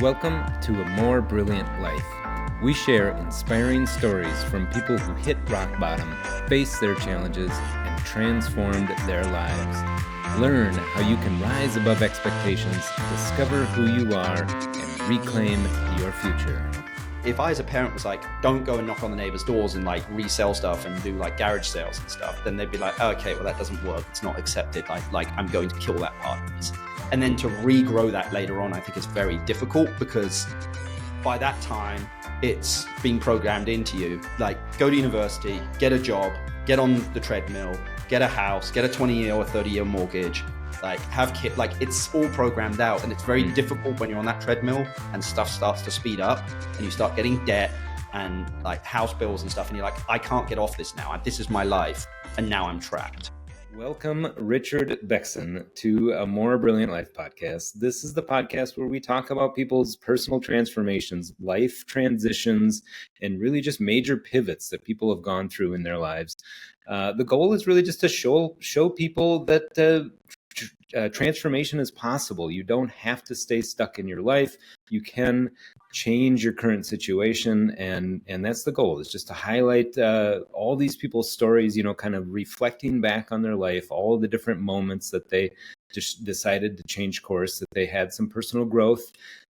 Welcome to A More Brilliant Life. We share inspiring stories from people who hit rock bottom, faced their challenges, and transformed their lives. Learn how you can rise above expectations, discover who you are, and reclaim your future. If I as a parent was like, don't go and knock on the neighbors' doors and like resell stuff and do like garage sales and stuff, then they'd be like, oh, okay, well that doesn't work. It's not accepted. Like I'm going to kill that part of this. And then to regrow that later on, I think is very difficult because by that time it's been programmed into you. Like go to university, get a job, get on the treadmill, get a house, get a 20-year or 30-year mortgage, like have kids, like it's all programmed out. And it's very difficult when you're on that treadmill and stuff starts to speed up and you start getting debt and like house bills and stuff. And you're like, I can't get off this now. This is my life. And now I'm trapped. Welcome, Richard Bexon, to A More Brilliant Life podcast. This is the podcast where we talk about people's personal transformations, life transitions, and really just major pivots that people have gone through in their lives. The goal is really just to show people that transformation is possible. You don't have to stay stuck in your life. You can change your current situation, and that's the goal, is just to highlight all these people's stories, kind of reflecting back on their life, all the different moments that they just decided to change course, that they had some personal growth.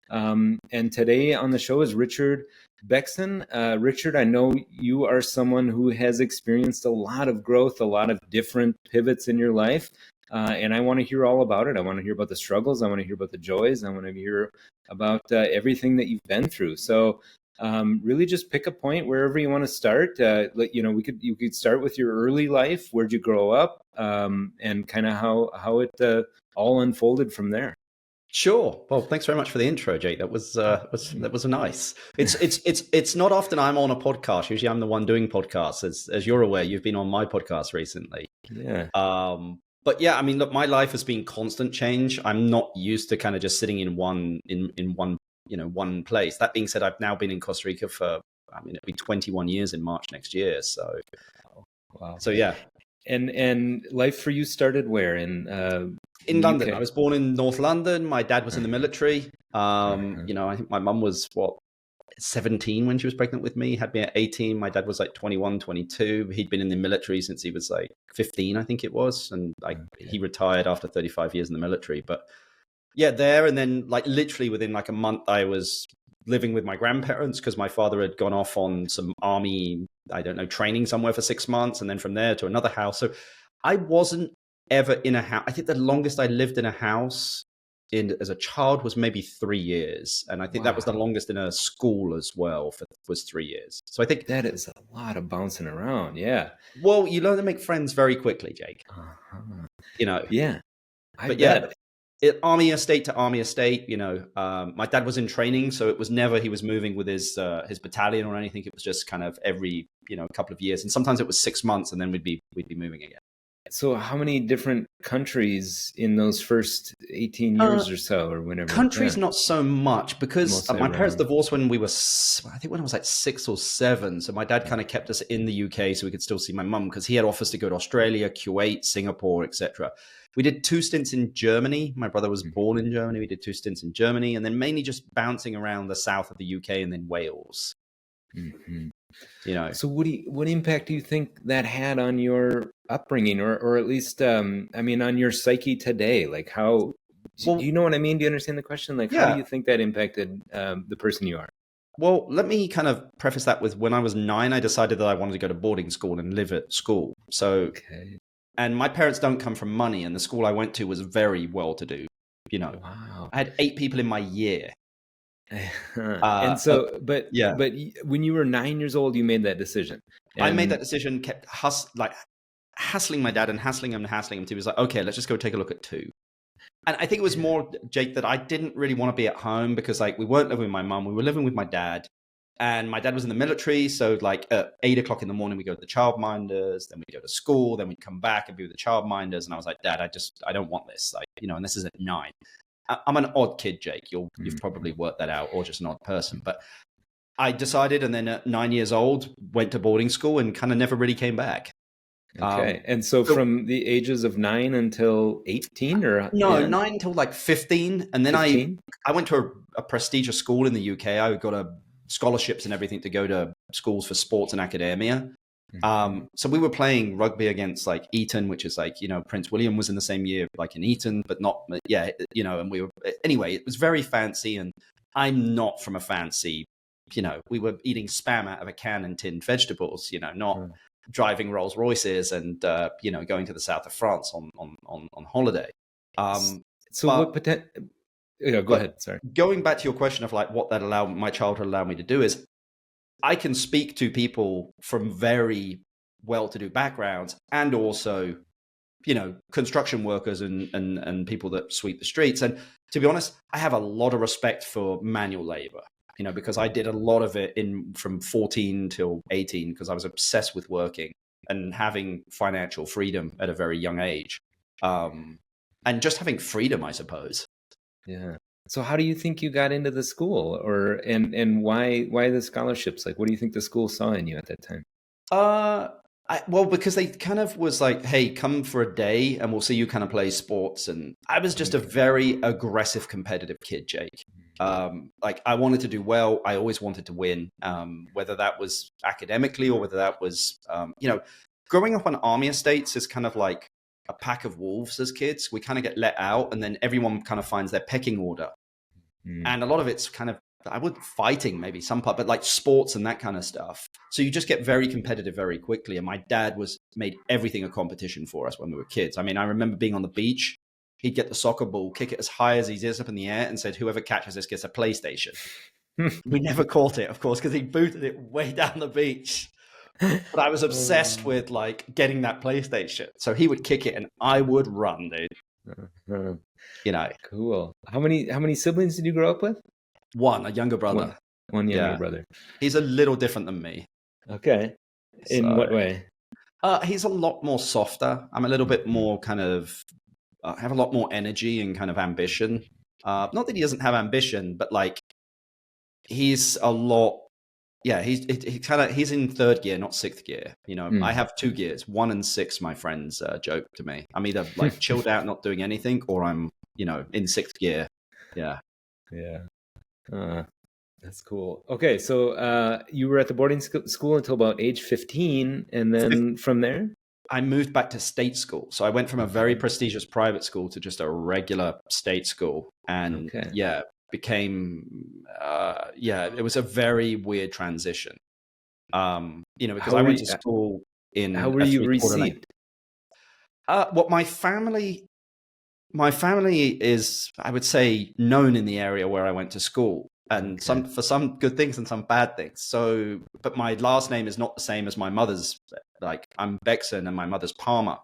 And today on the show is Richard Bexon. Richard, I know you are someone who has experienced a lot of growth, a lot of different pivots in your life. And I want to hear all about it. I want to hear about the struggles. I want to hear about the joys. I want to hear about everything that you've been through. So really just pick a point wherever you want to start. You could start with your early life. Where'd you grow up? And kind of how it all unfolded from there. Sure. Well, thanks very much for the intro, Jake. That was nice. It's not often I'm on a podcast. Usually I'm the one doing podcasts. As you're aware, you've been on my podcast recently. Yeah. But yeah, I mean, look, my life has been constant change. I'm not used to kind of just sitting in one place. That being said, I've now been in Costa Rica for, it'll be 21 years in March next year. So, wow. So yeah. And life for you started where? In London. UK? I was born in North London. My dad was in the military. I think my mum was 17 when she was pregnant with me, had me at 18. My dad was like 21, 22. He'd been in the military since he was like 15, I think it was. And he retired after 35 years in the military. But yeah, there. And then like literally within like a month, I was living with my grandparents because my father had gone off on some army, training somewhere for 6 months. And then from there to another house. So I wasn't ever in a house. I think the longest I lived in a house as a child was maybe 3 years. And I think that was the longest in a school as well, was 3 years. So I think that is a lot of bouncing around. Yeah. Well, you learn to make friends very quickly, Jake. Yeah. Army estate to army estate, my dad was in training. So it was never, he was moving with his battalion or anything. It was just kind of every, couple of years. And sometimes it was 6 months and then we'd be moving again. So how many different countries in those first 18 years or so, or whenever? Countries, not so much, because my parents divorced when I was like 6 or 7. So my dad kind of kept us in the UK so we could still see my mum, because he had offers to go to Australia, Kuwait, Singapore, etc. We did 2 stints in Germany. My brother was born in Germany. We did 2 stints in Germany, and then mainly just bouncing around the south of the UK and then Wales. Mm-hmm. So what impact do you think that had on your upbringing, or at least, on your psyche today? Like do you know what I mean? Do you understand the question? Like, how do you think that impacted the person you are? Well, let me kind of preface that with when I was 9, I decided that I wanted to go to boarding school and live at school. So, and my parents don't come from money, and the school I went to was very well-to-do. Wow. I had 8 people in my year. And so, but when you were 9 years old, you made that decision. I made that decision, kept hassling my dad and hassling him till he was like, okay, let's just go take a look at 2. And I think it was more, Jake, that I didn't really want to be at home because we weren't living with my mum, we were living with my dad. And my dad was in the military. So at 8 o'clock in the morning, we go to the childminders, then we go to school, then we'd come back and be with the childminders. And I was like, Dad, I don't want this. And this is at 9. I'm an odd kid, Jake. You've probably worked that out, or just an odd person. But I decided, and then at 9 years old, went to boarding school and kind of never really came back. Okay. And so So from the ages of 9 until 18 or no, yeah, 9 till like 15. And then 15? I went to a prestigious school in the UK. I got scholarships and everything to go to schools for sports and academia. So we were playing rugby against like Eton, which is like, Prince William was in the same year, like in Eton, but not, yeah, and anyway, it was very fancy. And I'm not from a fancy, we were eating spam out of a can and tinned vegetables, not driving Rolls Royces and, going to the south of France on holiday. So but, what potential? Yeah, go ahead. Sorry. Going back to your question of like what my childhood allowed me to do is I can speak to people from very well-to-do backgrounds and also, construction workers and people that sweep the streets. And to be honest, I have a lot of respect for manual labor, because I did a lot of it from 14 till 18 because I was obsessed with working and having financial freedom at a very young age. And just having freedom, I suppose. Yeah. So how do you think you got into the school and why the scholarships? Like, what do you think the school saw in you at that time? Well, because they kind of was like, hey, come for a day and we'll see you kind of play sports. And I was just a very aggressive, competitive kid, Jake. Like I wanted to do well. I always wanted to win, whether that was academically or whether that was, growing up on army estates is kind of like a pack of wolves as kids. We kind of get let out and then everyone kind of finds their pecking order. And a lot of it's kind of, I would fighting maybe some part, but like sports and that kind of stuff. So you just get very competitive very quickly. And my dad made everything a competition for us when we were kids. I mean, I remember being on the beach. He'd get the soccer ball, kick it as high as he is up in the air and said, whoever catches this gets a PlayStation. We never caught it, of course, because he booted it way down the beach. But I was obsessed with like getting that PlayStation. So he would kick it and I would run, dude. Cool. How many siblings did you grow up with? One, a younger brother. One younger brother. He's a little different than me. Okay. In what way? He's a lot more softer. I'm a little bit more kind of, I have a lot more energy and kind of ambition. Not that he doesn't have ambition, but like he's a lot. Yeah, he's in third gear, not sixth gear. I have 2 gears, 1 and 6. My friends joke to me. I'm either like chilled out, not doing anything, or I'm, in 6th gear. Yeah. Yeah. That's cool. Okay, so you were at the boarding school until about age 15, and then from there? I moved back to state school. So I went from a very prestigious private school to just a regular state school. And became, it was a very weird transition. Because I went to school in... How were you received? Well, my family is, I would say, known in the area where I went to school. And for some good things and some bad things. So, but my last name is not the same as my mother's. Like I'm Bexon and my mother's Palmer.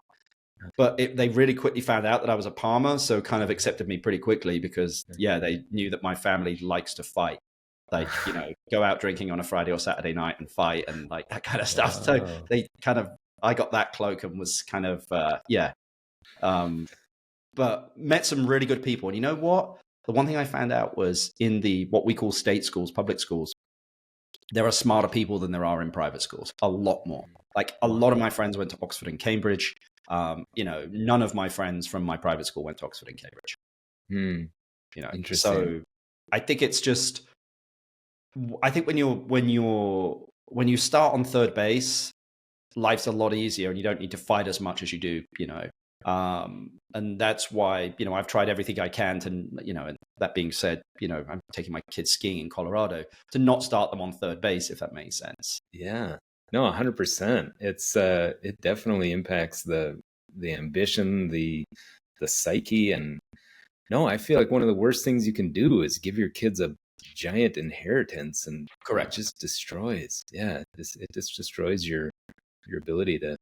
But they really quickly found out that I was a Palmer, so kind of accepted me pretty quickly because, they knew that my family likes to fight. Like, go out drinking on a Friday or Saturday night and fight and like that kind of stuff. Wow. So they kind of, I got that cloak and was kind of, but met some really good people. And you know what? The one thing I found out was in what we call state schools, public schools, there are smarter people than there are in private schools. A lot more. Like a lot of my friends went to Oxford and Cambridge. None of my friends from my private school went to Oxford and Cambridge. Interesting. So I think it's just, I think when you start on third base, life's a lot easier and you don't need to fight as much as you do, and that's why, I've tried everything I can to, and that being said, I'm taking my kids skiing in Colorado to not start them on third base, if that makes sense. Yeah. No, 100%. It's it definitely impacts the ambition, the psyche, and no, I feel like one of the worst things you can do is give your kids a giant inheritance, and correct, it just destroys. Yeah, it just destroys your ability to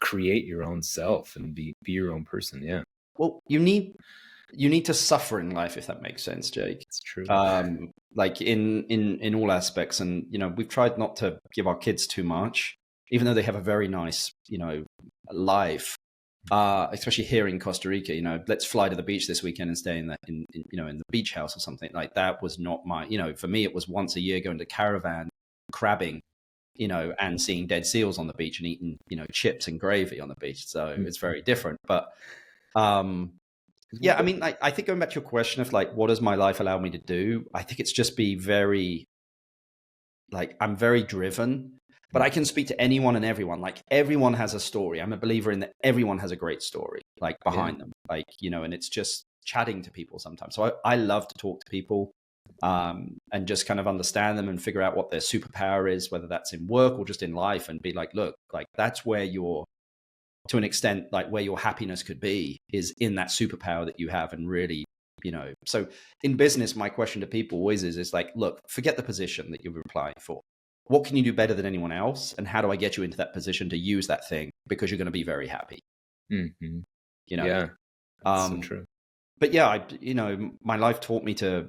create your own self and be your own person. Yeah. Well, you need to suffer in life, if that makes sense, Jake. It's true. Like in all aspects. And, we've tried not to give our kids too much, even though they have a very nice, life, especially here in Costa Rica. Let's fly to the beach this weekend and stay in the beach house or something like that was not my, for me, it was once a year going to caravan crabbing, and seeing dead seals on the beach and eating, chips and gravy on the beach. So it's very different. But yeah, I mean, I think going back to your question of like, what does my life allow me to do? I think it's just be very, like, I'm very driven, but I can speak to anyone and everyone. Like, everyone has a story. I'm a believer in that everyone has a great story, like, behind them, like, and it's just chatting to people sometimes. So I love to talk to people, and just kind of understand them and figure out what their superpower is, whether that's in work or just in life, and be like, look, like, that's where to an extent, like, where your happiness could be is in that superpower that you have. And really, so in business, my question to people always is like, look, forget the position that you're applying for. What can you do better than anyone else? And how do I get you into that position to use that thing? Because you're going to be very happy. Mm-hmm. Yeah. That's so true. But yeah, my life taught me to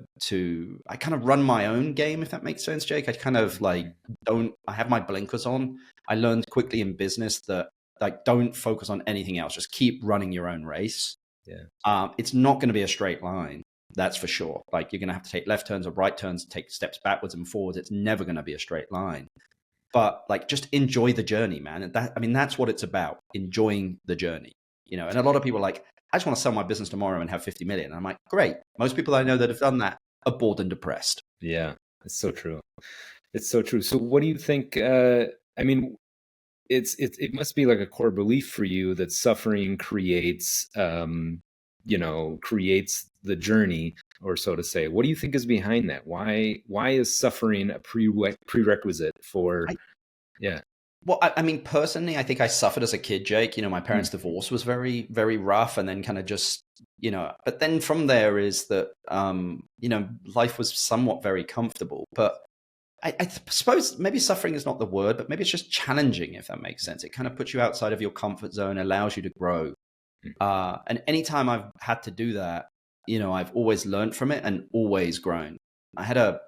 I kind of run my own game, if that makes sense, Jake. I kind of like I have my blinkers on. I learned quickly in business that, like, don't focus on anything else. Just keep running your own race. Yeah. It's not going to be a straight line. That's for sure. Like, you're going to have to take left turns or right turns, take steps backwards and forwards. It's never going to be a straight line. But like, just enjoy the journey, man. And that's what it's about. Enjoying the journey, and a lot of people are like, I just want to sell my business tomorrow and have 50 million. And I'm like, great. Most people I know that have done that are bored and depressed. Yeah, it's so true. It's so true. So what do you think? I mean, it must be like a core belief for you that suffering creates creates the journey, or so to say. What do you think is behind that? Why is suffering a prerequisite for Well, I mean, personally, I think I suffered as a kid, Jake. My parents' divorce was very, very rough, and then kind of just, but then from there is that, life was somewhat very comfortable. But I suppose maybe suffering is not the word, but maybe it's just challenging, if that makes sense. It kind of puts you outside of your comfort zone, allows you to grow. And anytime I've had to do that, I've always learned from it and always grown. I had a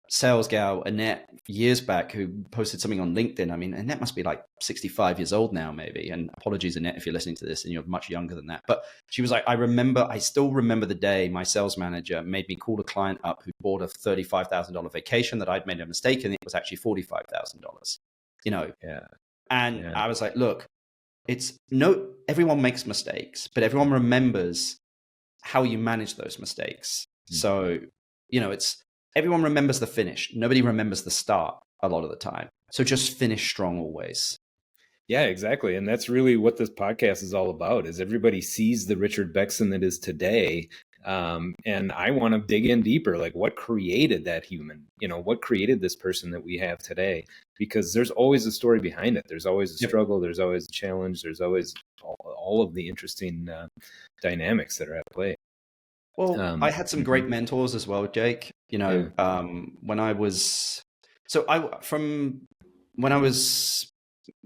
sales gal, Annette, years back, who posted something on LinkedIn. I mean, Annette must be like 65 years old now, maybe. And apologies, Annette, if you're listening to this and you're much younger than that. But she was like, I still remember the day my sales manager made me call a client up who bought a $35,000 vacation that I'd made a mistake and it was actually $45,000, And I was like, look, everyone makes mistakes, but everyone remembers how you manage those mistakes. So, everyone remembers the finish. Nobody remembers the start a lot of the time. So just finish strong always. Yeah, exactly. And that's really what this podcast is all about, is everybody sees the Richard Bexon that is today. And I want to dig in deeper, like, what created that human, what created this person that we have today? Because there's always a story behind it. There's always a struggle. There's always a challenge. There's always all of the interesting dynamics that are at play. Well, I had some great mentors as well, Jake. When I was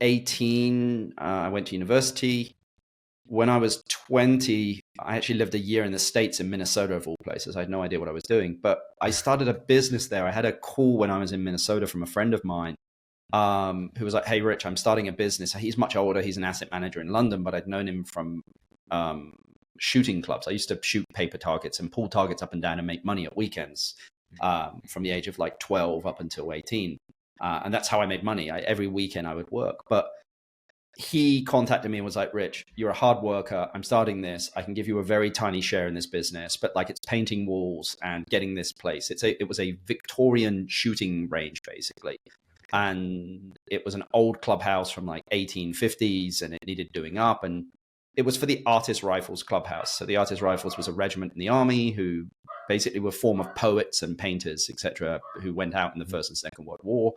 18, I went to university. When I was 20, I actually lived a year in the States, in Minnesota, of all places. I had no idea what I was doing, but I started a business there. I had a call when I was in Minnesota from a friend of mine, who was like, "Hey, Rich, I'm starting a business." He's much older. He's an asset manager in London, but I'd known him from shooting clubs. I used to shoot paper targets and pull targets up and down and make money at weekends, from the age of like 12 up until 18. And that's how I made money. Every weekend I would work. But he contacted me and was like, "Rich, you're a hard worker. I'm starting this. I can give you a very tiny share in this business, but like, it's painting walls and getting this place." It was a Victorian shooting range, basically. And it was an old clubhouse from like 1850s, and it needed doing up. And it was for the Artist Rifles Clubhouse. So the Artist Rifles was a regiment in the army who basically were a form of poets and painters, etc., who went out in the First and Second World War.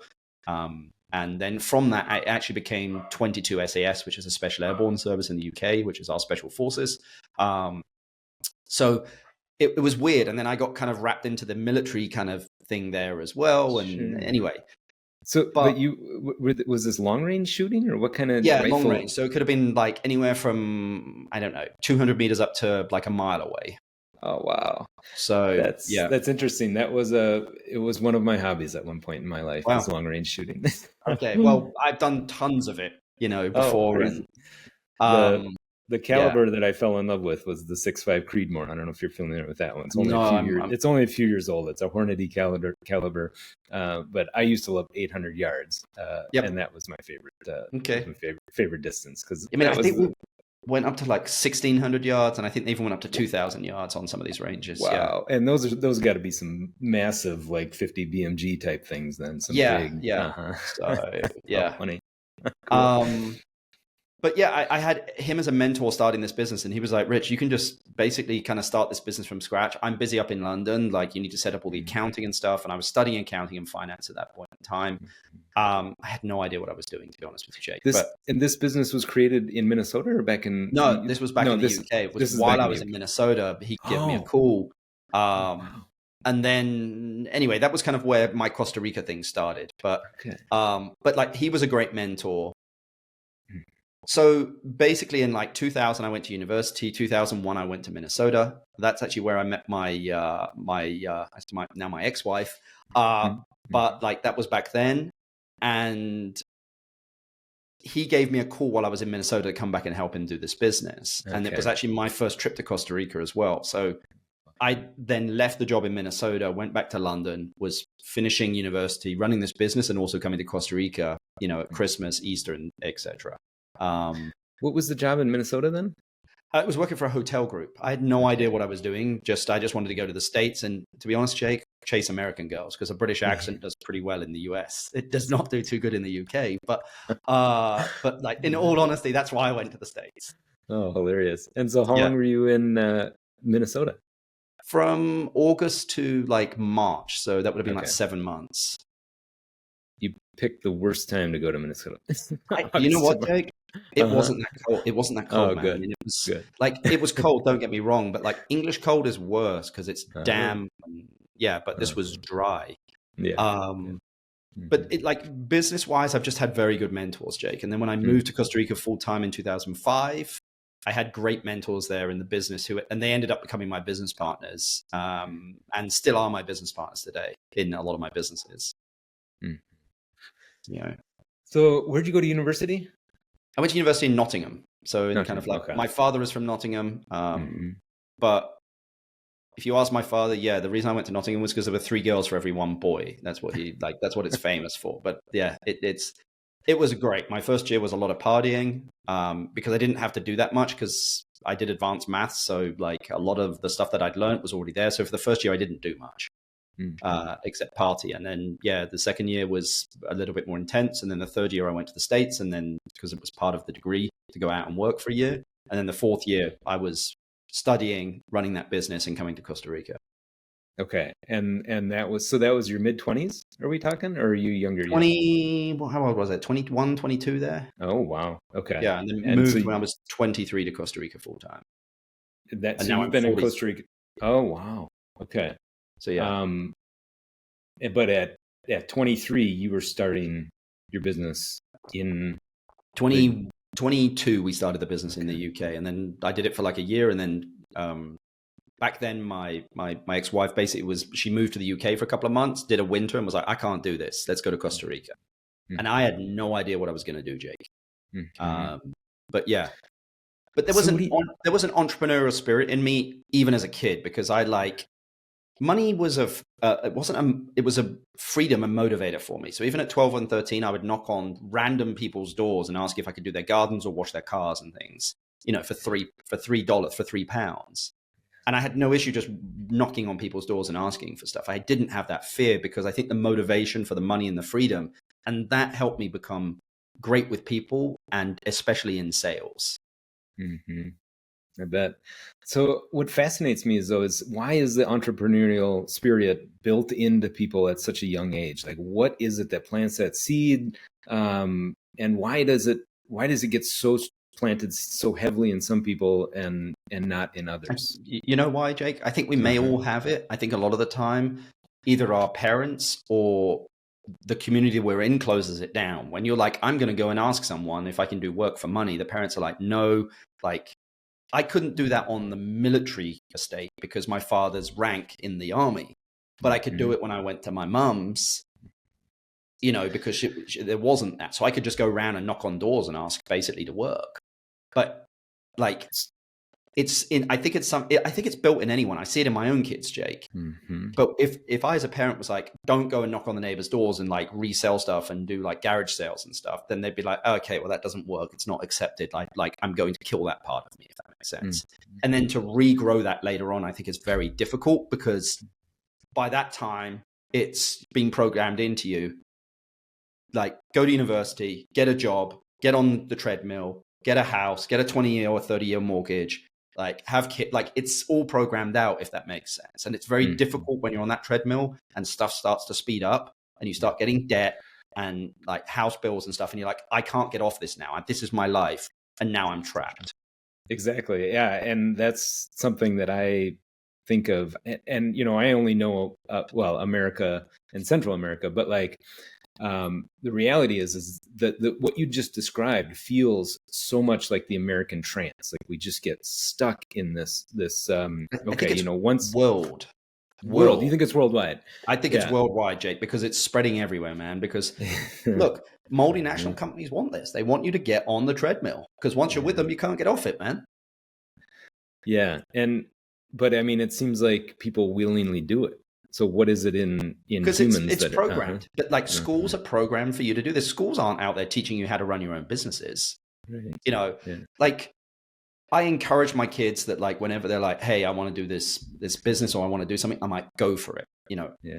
And then from that, I actually became 22 SAS, which is a special airborne service in the UK, which is our special forces. So it was weird. And then I got kind of wrapped into the military kind of thing there as well. And anyway. So, but was this long range shooting, or what kind of rifle? Long range. So it could have been like anywhere from, 200 meters up to like a mile away. Oh, wow. So that's interesting. It was one of my hobbies at one point in my life, was long range shooting. Okay. Well, I've done tons of it, before. The Yeah. caliber that I fell in love with was the 6.5 Creedmoor. I don't know if you're familiar with that one. It's only No, a few years. It's only a few years old. It's a Hornady caliber, but I used to love 800 yards, yep. and that was my favorite. Okay. Was my favorite distance because I mean, I think we went up to like 1,600 yards, and I think they even went up to 2,000 yards on some of these ranges. Wow! Yeah. And those got to be some massive like 50 BMG type things. Then some big. Yeah. So yeah. Funny. Cool. But yeah, I had him as a mentor starting this business, and he was like, Rich, you can just basically kind of start this business from scratch. I'm busy up in London. Like, you need to set up all the accounting and stuff. And I was studying accounting and finance at that point in time. I had no idea what I was doing, to be honest with you, Jake. And this business was created in Minnesota or back in? No, this was back in the UK. It was while I was in Minnesota. He gave me a call. And then anyway, that was kind of where my Costa Rica thing started. But like, he was a great mentor. So basically in like 2000, I went to university. 2001, I went to Minnesota. That's actually where I met my ex-wife. But like, that was back then. And he gave me a call while I was in Minnesota to come back and help him do this business. Okay. And it was actually my first trip to Costa Rica as well. So I then left the job in Minnesota, went back to London, was finishing university, running this business, and also coming to Costa Rica, at Christmas, Easter, and etc. What was the job in Minnesota then? I was working for a hotel group. I had no idea what I was doing. I just wanted to go to the States. And to be honest, Jake, chase American girls, because a British accent does pretty well in the US. It does not do too good in the UK. But like, in all honesty, that's why I went to the States. Oh, hilarious. And so how long were you in Minnesota? From August to like March. So that would have been like 7 months. You picked the worst time to go to Minnesota. You know what, Jake? It wasn't that cold. It wasn't that cold, man. Good. I mean, it was like, it was cold. Don't get me wrong, but like, English cold is worse because it's damp. But this was dry. But it, like, business wise, I've just had very good mentors, Jake. And then when I moved to Costa Rica full time in 2005, I had great mentors there in the business and they ended up becoming my business partners, and still are my business partners today in a lot of my businesses. So where'd you go to university? I went to university in Nottingham. So kind of like, my father is from Nottingham. But if you ask my father, the reason I went to Nottingham was because there were 3 girls for every 1 boy. That's what that's what it's famous for. But yeah, it was great. My first year was a lot of partying, because I didn't have to do that much because I did advanced maths. So like, a lot of the stuff that I'd learned was already there. So for the first year, I didn't do much. Except party. And then, the second year was a little bit more intense. And then the third year I went to the States, and then because it was part of the degree to go out and work for a year. And then the fourth year I was studying, running that business, and coming to Costa Rica. Okay. And that was your mid-20s? Are we talking, or are you younger? 20, well, how old was I? 21, 22 there. Oh, wow. Okay. Yeah. And then moved when I was 23 to Costa Rica full time. So you've been in Costa Rica. Oh, wow. Okay. So yeah. But at 23, you were starting your business in 2022. We started the business in the UK, and then I did it for like a year. And then back then, my ex-wife basically she moved to the UK for a couple of months, did a winter, and was like, I can't do this. Let's go to Costa Rica. And I had no idea what I was going to do, Jake. But yeah. But there was an entrepreneurial spirit in me even as a kid, because money was it was a freedom and motivator for me. So even at 12 and 13, I would knock on random people's doors and ask if I could do their gardens or wash their cars and things, for £3. And I had no issue just knocking on people's doors and asking for stuff. I didn't have that fear, because I think the motivation for the money and the freedom, and that helped me become great with people, and especially in sales. I bet. So what fascinates me is why is the entrepreneurial spirit built into people at such a young age? Like, what is it that plants that seed? And why does it get so planted so heavily in some people and not in others? You know why, Jake? I think we may all have it. I think a lot of the time, either our parents or the community we're in closes it down. When you're like, I'm going to go and ask someone if I can do work for money, the parents are like, no. Like, I couldn't do that on the military estate because my father's rank in the army, but I could do it when I went to my mum's, because there wasn't that. So I could just go around and knock on doors and ask basically to work. But like I think it's built in anyone. I see it in my own kids, Jake. Mm-hmm. But if I as a parent was like, don't go and knock on the neighbor's doors and like resell stuff and do like garage sales and stuff, then they'd be like, okay, well, that doesn't work. It's not accepted. Like I'm going to kill that part of me, if that makes sense. Mm-hmm. And then to regrow that later on, I think is very difficult, because by that time it's being programmed into you. Like, go to university, get a job, get on the treadmill, get a house, get a 20-year or 30-year mortgage, like have kids. Like, it's all programmed out, if that makes sense. And it's very difficult when you're on that treadmill and stuff starts to speed up and you start getting debt and like house bills and stuff. And you're like, I can't get off this now. This is my life. And now I'm trapped. Exactly. Yeah. And that's something that I think of. And I only know, America and Central America, but like, the reality is that what you just described feels so much like the American trance. Like, we just get stuck in this world. Do you think it's worldwide? I think it's worldwide, Jake, because it's spreading everywhere, man. Because look, multinational companies want this. They want you to get on the treadmill, because once you're with them, you can't get off it, man. Yeah. But I mean, it seems like people willingly do it. So what is it in humans? Because it's programmed. But like, schools are programmed for you to do this. Schools aren't out there teaching you how to run your own businesses. Right. Like, I encourage my kids that, like, whenever they're like, hey, I want to do this business, or I want to do something, I might go for it.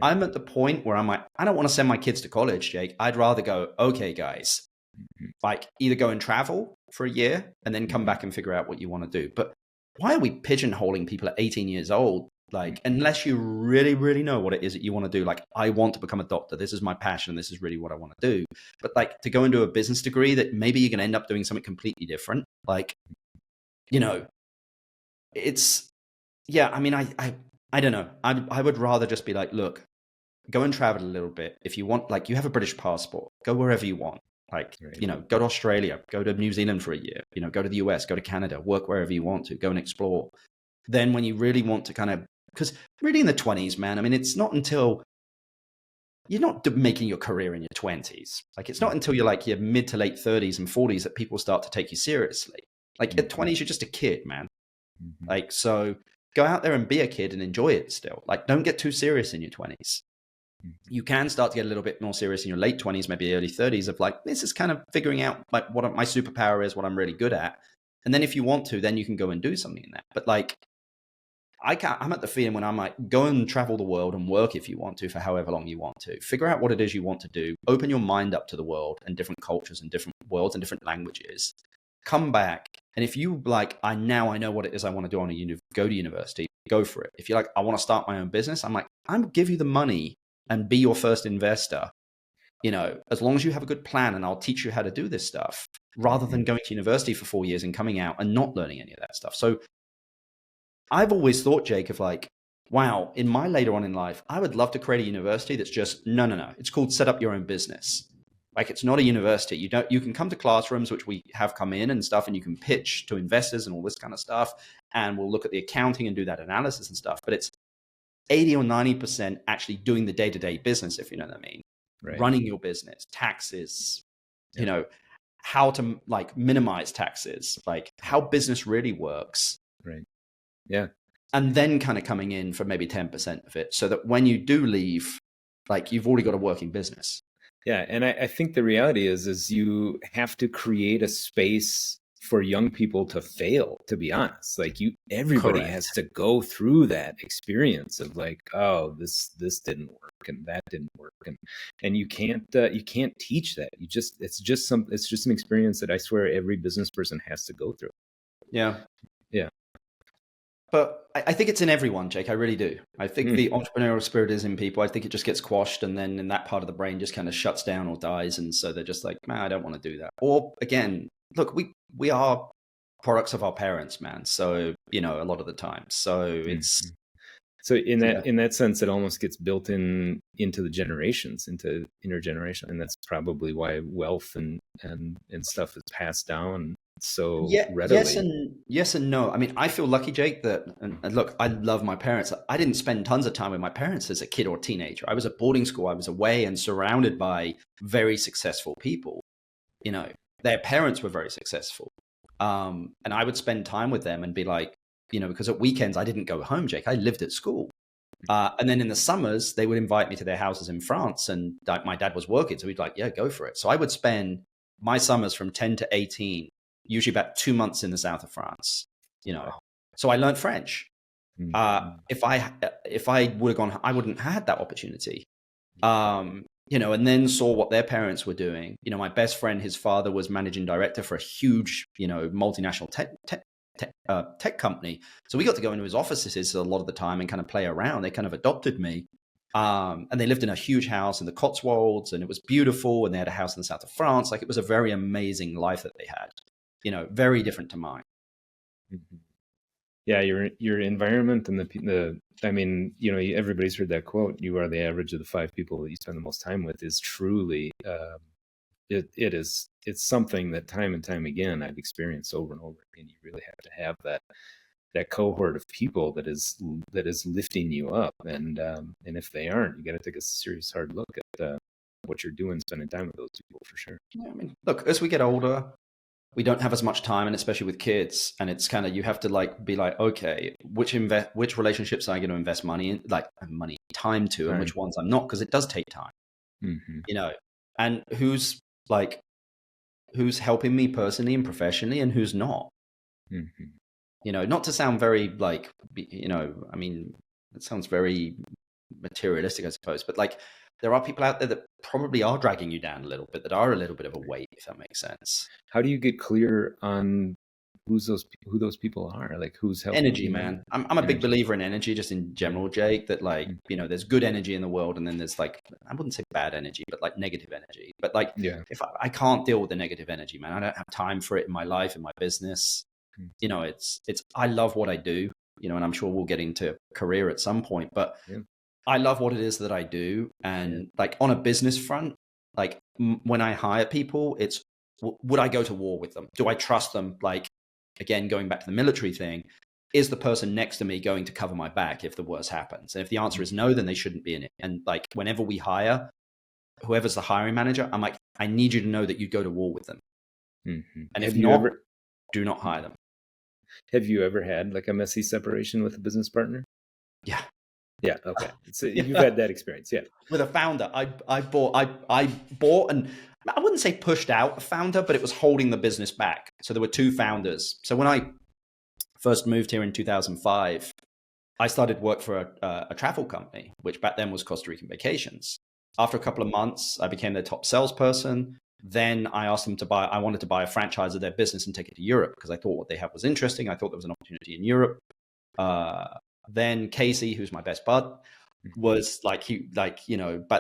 I'm at the point where I'm like, I don't want to send my kids to college, Jake. I'd rather go, okay, guys, like, either go and travel for a year and then come back and figure out what you want to do. But why are we pigeonholing people at 18 years old? Like, unless you really, really know what it is that you want to do. Like, I want to become a doctor. This is my passion. This is really what I want to do. But like, to go into a business degree that maybe you're going to end up doing something completely different. Like, it's, I mean, I don't know. I would rather just be like, look, go and travel a little bit. If you want, like, you have a British passport, go wherever you want. Like, go to Australia, go to New Zealand for a year, go to the US, go to Canada, work wherever you want to, go and explore. Then when you really want to kind of, because really in the 20s, man, I mean, it's not until you're not making your career in your 20s. Like, it's not until you're like your mid to late 30s and 40s that people start to take you seriously. Like, at 20s, you're just a kid, man. Like, so go out there and be a kid and enjoy it still. Like, don't get too serious in your 20s. You can start to get a little bit more serious in your late 20s, maybe early 30s, of like, this is kind of figuring out like what my superpower is, what I'm really good at. And then if you want to, then you can go and do something in that. But like, I'm at the feeling when I'm like, go and travel the world and work if you want to for however long you want to. Figure out what it is you want to do. Open your mind up to the world and different cultures and different worlds and different languages. Come back. And if you like, I know what it is I want to do go to university, go for it. If you're like, I want to start my own business, I'm like, I'm going to give you the money and be your first investor. As long as you have a good plan, and I'll teach you how to do this stuff, rather than going to university for 4 years and coming out and not learning any of that stuff. So I've always thought, Jake, of like, wow, in my later on in life, I would love to create a university that's just, no. It's called set up your own business. Like, it's not a university. You can come to classrooms, which we have come in and stuff, and you can pitch to investors and all this kind of stuff. And we'll look at the accounting and do that analysis and stuff. But it's 80 or 90% actually doing the day-to-day business, if you know what I mean. Right. Running your business, taxes, how to like minimize taxes, like how business really works. Right. Yeah. And then kind of coming in for maybe 10% of it, so that when you do leave, like, you've already got a working business. Yeah. And I think the reality is you have to create a space for young people to fail, to be honest. Like, everybody Correct. has to go through that experience of like, oh, this didn't work and that didn't work. And you can't teach that. It's just an experience that I swear every business person has to go through. Yeah. Yeah. But I think it's in everyone, Jake. I really do. I think the entrepreneurial spirit is in people. I think it just gets quashed, and then in that part of the brain just kind of shuts down or dies. And so they're just like, man, I don't want to do that. Or again, look, we are products of our parents, man. So, a lot of the time. So it's... So in that sense, it almost gets built into the generations, into intergeneration. And that's probably why wealth and stuff is passed down so readily. Yes and no. I mean, I feel lucky, Jake, that, and look, I love my parents. I didn't spend tons of time with my parents as a kid or teenager. I was at boarding school. I was away and surrounded by very successful people. Their parents were very successful. And I would spend time with them and be like, because at weekends I didn't go home, Jake. I lived at school. And then in the summers, they would invite me to their houses in France, and my dad was working. So he'd like, yeah, go for it. So I would spend my summers from 10 to 18, usually about 2 months in the south of France, So I learned French. If I would have gone, I wouldn't have had that opportunity. And then saw what their parents were doing. My best friend, his father was managing director for a huge, multinational tech company. So we got to go into his offices a lot of the time and kind of play around. They kind of adopted me. And they lived in a huge house in the Cotswolds, and it was beautiful. And they had a house in the south of France. Like, it was a very amazing life that they had, very different to mine. Mm-hmm. Yeah, your environment and everybody's heard that quote, "You are the average of the 5 people that you spend the most time with," is truly, it's something that time and time again I've experienced over and over. And you really have to have that cohort of people that is lifting you up. And if they aren't, you got to take a serious hard look at what you're doing, spending time with those people, for sure. Yeah, look, as we get older, we don't have as much time, and especially with kids, and it's kind of, you have to be like, okay, which relationships am I going to invest time to, and which ones I'm not, because it does take time, and who's helping me personally and professionally, and who's not. Not to sound very it sounds very materialistic, I suppose, but there are people out there that probably are dragging you down a little bit, that are a little bit of a weight, if that makes sense. How do you get clear on who those people are? Like, who's helping? Energy, man. I'm a big believer in energy, just in general, Jake, that there's good energy in the world, and then there's I wouldn't say bad energy, but negative energy. But if I can't deal with the negative energy, man, I don't have time for it in my life, in my business. I love what I do, and I'm sure we'll get into career at some point, but I love what it is that I do. And on a business front, when I hire people, it's, would I go to war with them? Do I trust them? Again, going back to the military thing, is the person next to me going to cover my back if the worst happens? And if the answer is no, then they shouldn't be in it. And whenever we hire, whoever's the hiring manager, I'm like, I need you to know that you go to war with them. And if not, do not hire them. Have you ever had a messy separation with a business partner? Yeah. Yeah. Okay. So you've had that experience. Yeah. With a founder, I bought, and I wouldn't say pushed out a founder, but it was holding the business back. So there were 2 founders. So when I first moved here in 2005, I started work for a travel company, which back then was Costa Rican Vacations. After a couple of months, I became their top salesperson. Then I asked them I wanted to buy a franchise of their business and take it to Europe, because I thought what they had was interesting. I thought there was an opportunity in Europe. Then Casey, who's my best bud, was back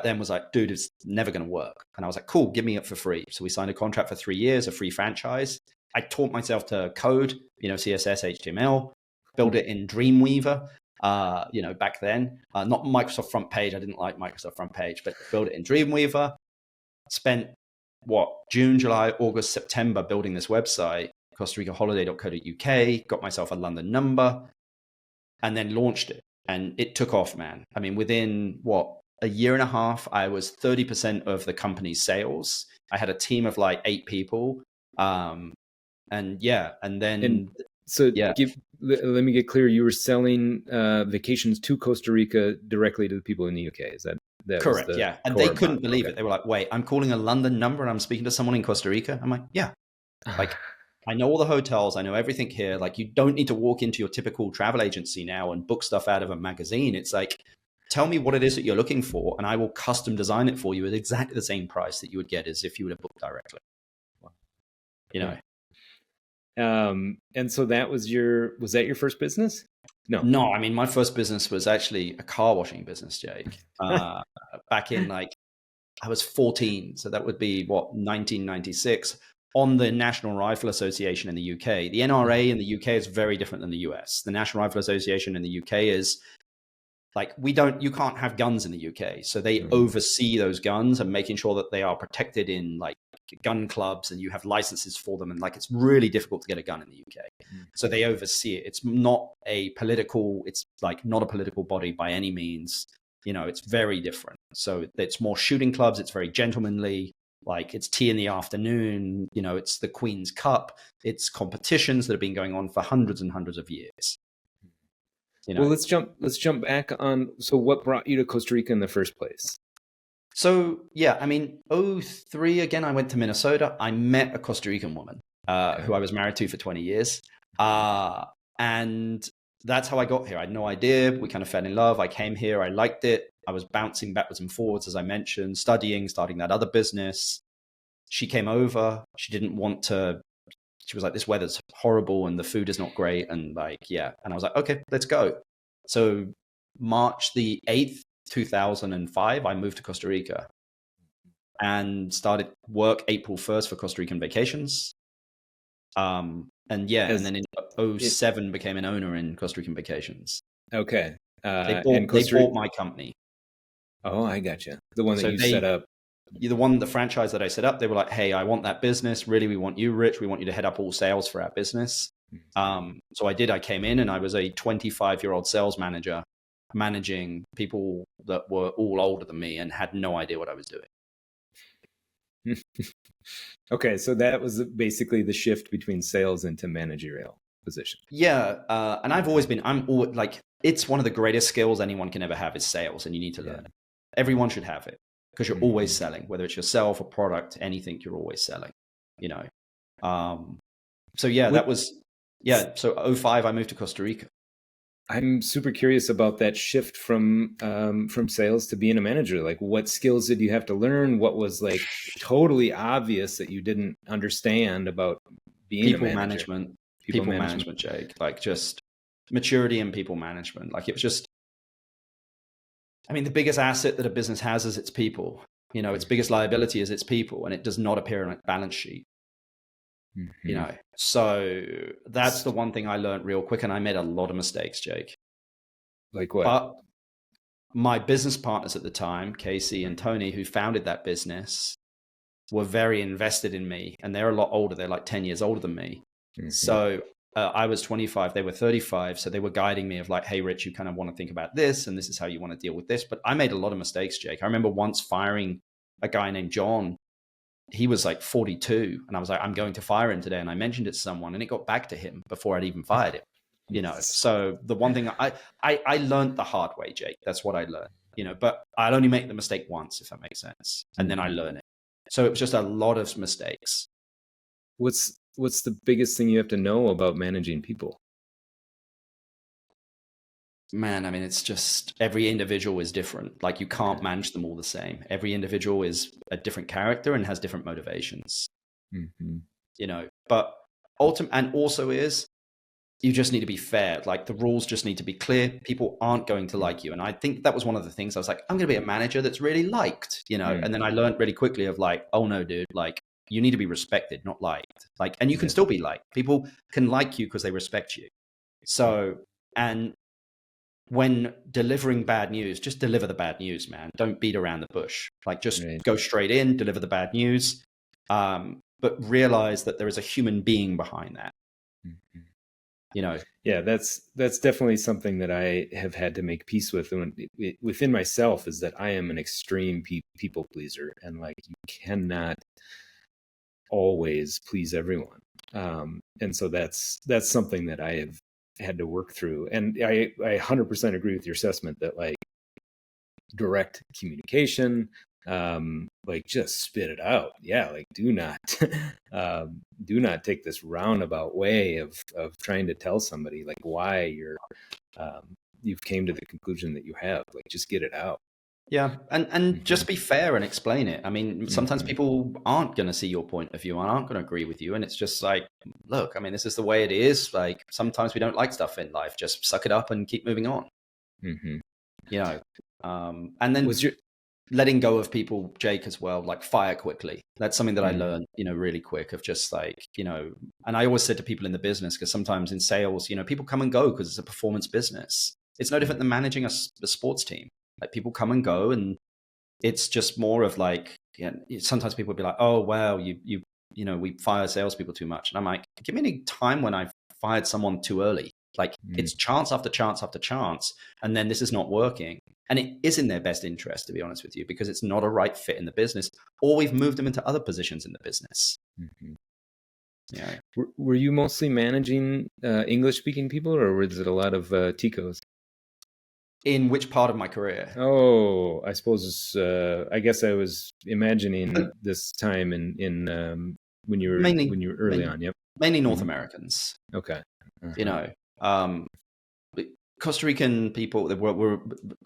then was like, dude, it's never going to work. And I was like, cool, give me it for free. So we signed a contract for 3 years, a free franchise. I taught myself to code, CSS, HTML, build it in Dreamweaver, back then, not Microsoft Front Page. I didn't like Microsoft Front Page, but build it in Dreamweaver. Spent June, July, August, September building this website, CostaRicaHoliday.co.uk, got myself a London number, and then launched it. And it took off, man. I mean, within a year and a half, I was 30% of the company's sales. I had a team of 8 people. Let me get clear. You were selling vacations to Costa Rica directly to the people in the UK. Is that correct? Yeah. And they couldn't believe it. They were like, wait, I'm calling a London number and I'm speaking to someone in Costa Rica. I'm like, yeah. I know all the hotels. I know everything here. You don't need to walk into your typical travel agency now and book stuff out of a magazine. It's tell me what it is that you're looking for, and I will custom design it for you at exactly the same price that you would get as if you would have booked directly. And so that was that your first business? No. I mean, my first business was actually a car washing business, Jake. Back in I was 14. So that would be 1996. On the National Rifle Association in the UK. The NRA in the UK is very different than the US. The National Rifle Association in the UK is you can't have guns in the UK. So they oversee those guns and making sure that they are protected in gun clubs, and you have licenses for them. And it's really difficult to get a gun in the UK. So they oversee it. It's not a political body by any means. It's very different. So it's more shooting clubs. It's very gentlemanly. Like it's tea in the afternoon, you know, it's the Queen's Cup, it's competitions that have been going on for hundreds and hundreds of years. You know? Well, let's jump back on. So what brought you to Costa Rica in the first place? So yeah, I mean, '03 again, I went to Minnesota. I met a Costa Rican woman who I was married to for 20 years. And that's how I got here. I had no idea. We kind of fell in love. I came here. I liked it. I was bouncing backwards and forwards, as I mentioned, studying, starting that other business. She came over. She didn't want to. She was like, this weather's horrible and the food is not great. And like, yeah. And I was like, okay, let's go. So March the 8th, 2005, I moved to Costa Rica and started work April 1st for Costa Rican Vacations. And yeah, and then in '07 became an owner in Costa Rican Vacations. Okay. They bought my company. Oh, I gotcha. The one that you set up. The franchise that I set up, they were like, hey, I want that business. Really, we want you, Rich. We want you to head up all sales for our business. So I did. I came in and I was a 25-year-old sales manager managing people that were all older than me and had no idea what I was doing. Okay, so that was basically the shift between sales into managerial position. Yeah, and I've always been, it's one of the greatest skills anyone can ever have is sales, and you need to learn it. Everyone should have it because you're always selling, whether it's yourself, a product, anything, you're always selling, you know. So yeah, so '05, I moved to Costa Rica. I'm super curious about that shift from sales to being a manager. Like, what skills did you have to learn? What was like totally obvious that you didn't understand about being a manager? People management, Jake. Like just maturity and people management. Like it was just, I mean, the biggest asset that a business has is its people. You know, its biggest liability is its people, and it does not appear on a balance sheet. You know, so that's the one thing I learned real quick, and I made a lot of mistakes, Jake. Like what? But my business partners at the time, Casey and Tony, who founded that business, were very invested in me, and they're a lot older. They're like 10 years older than me. So I was 25, they were 35. So they were guiding me of like, hey, Rich, you kind of want to think about this, and this is how you want to deal with this. But I made a lot of mistakes, Jake. I remember once firing a guy named John. He was like 42, and I was like, I'm going to fire him today. And I mentioned it to someone, and it got back to him before I'd even fired him, you know? So the one thing I learned the hard way, Jake, that's what I learned, you know, but I'd only make the mistake once, if that makes sense. And then I learn it. So it was just a lot of mistakes. What's the biggest thing you have to know about managing people? Man, I mean, it's just every individual is different. Like you can't manage them all the same. Every individual is a different character and has different motivations, you know, but also you just need to be fair. Like the rules just need to be clear. People aren't going to like you. And I think that was one of the things I was like, I'm going to be a manager that's really liked, you know? And then I learned really quickly of like, oh no, dude, like you need to be respected, not liked. Like, and you can still be liked. People can like you because they respect you. So, and when delivering bad news, just deliver the bad news, man. Don't beat around the bush. Like just go straight in, deliver the bad news. But realize that there is a human being behind that. You know? Yeah, that's definitely something that I have had to make peace with within myself, is that I am an extreme people pleaser, and like you cannot always please everyone. And so that's something that I have had to work through. And I 100% agree with your assessment that like direct communication, like just spit it out. Yeah. Like do not take this roundabout way of trying to tell somebody like why you've came to the conclusion that you have. Like just get it out. Yeah. And just be fair and explain it. I mean, sometimes people aren't going to see your point of view and aren't going to agree with you. And it's just like, look, I mean, this is the way it is. Like sometimes we don't like stuff in life. Just suck it up and keep moving on. You know, and then letting go of people, Jake, as well, like fire quickly. That's something that I learned, you know, really quick of just like, you know, and I always said to people in the business, because sometimes in sales, you know, people come and go because it's a performance business. It's no different than managing a sports team. Like people come and go, and it's just more of like, you know, sometimes people would be like, oh, wow, you know, we fire salespeople too much. And I'm like, give me any time when I fired someone too early. Like it's chance after chance after chance. And then this is not working. And it is in their best interest, to be honest with you, because it's not a right fit in the business, or we've moved them into other positions in the business. Mm-hmm. Yeah. Were you mostly managing English-speaking people, or was it a lot of Ticos? In which part of my career? Oh, I suppose I guess I was imagining this time in when you were early on. Yep. Mainly North Americans. Okay. You know, Costa Rican people that were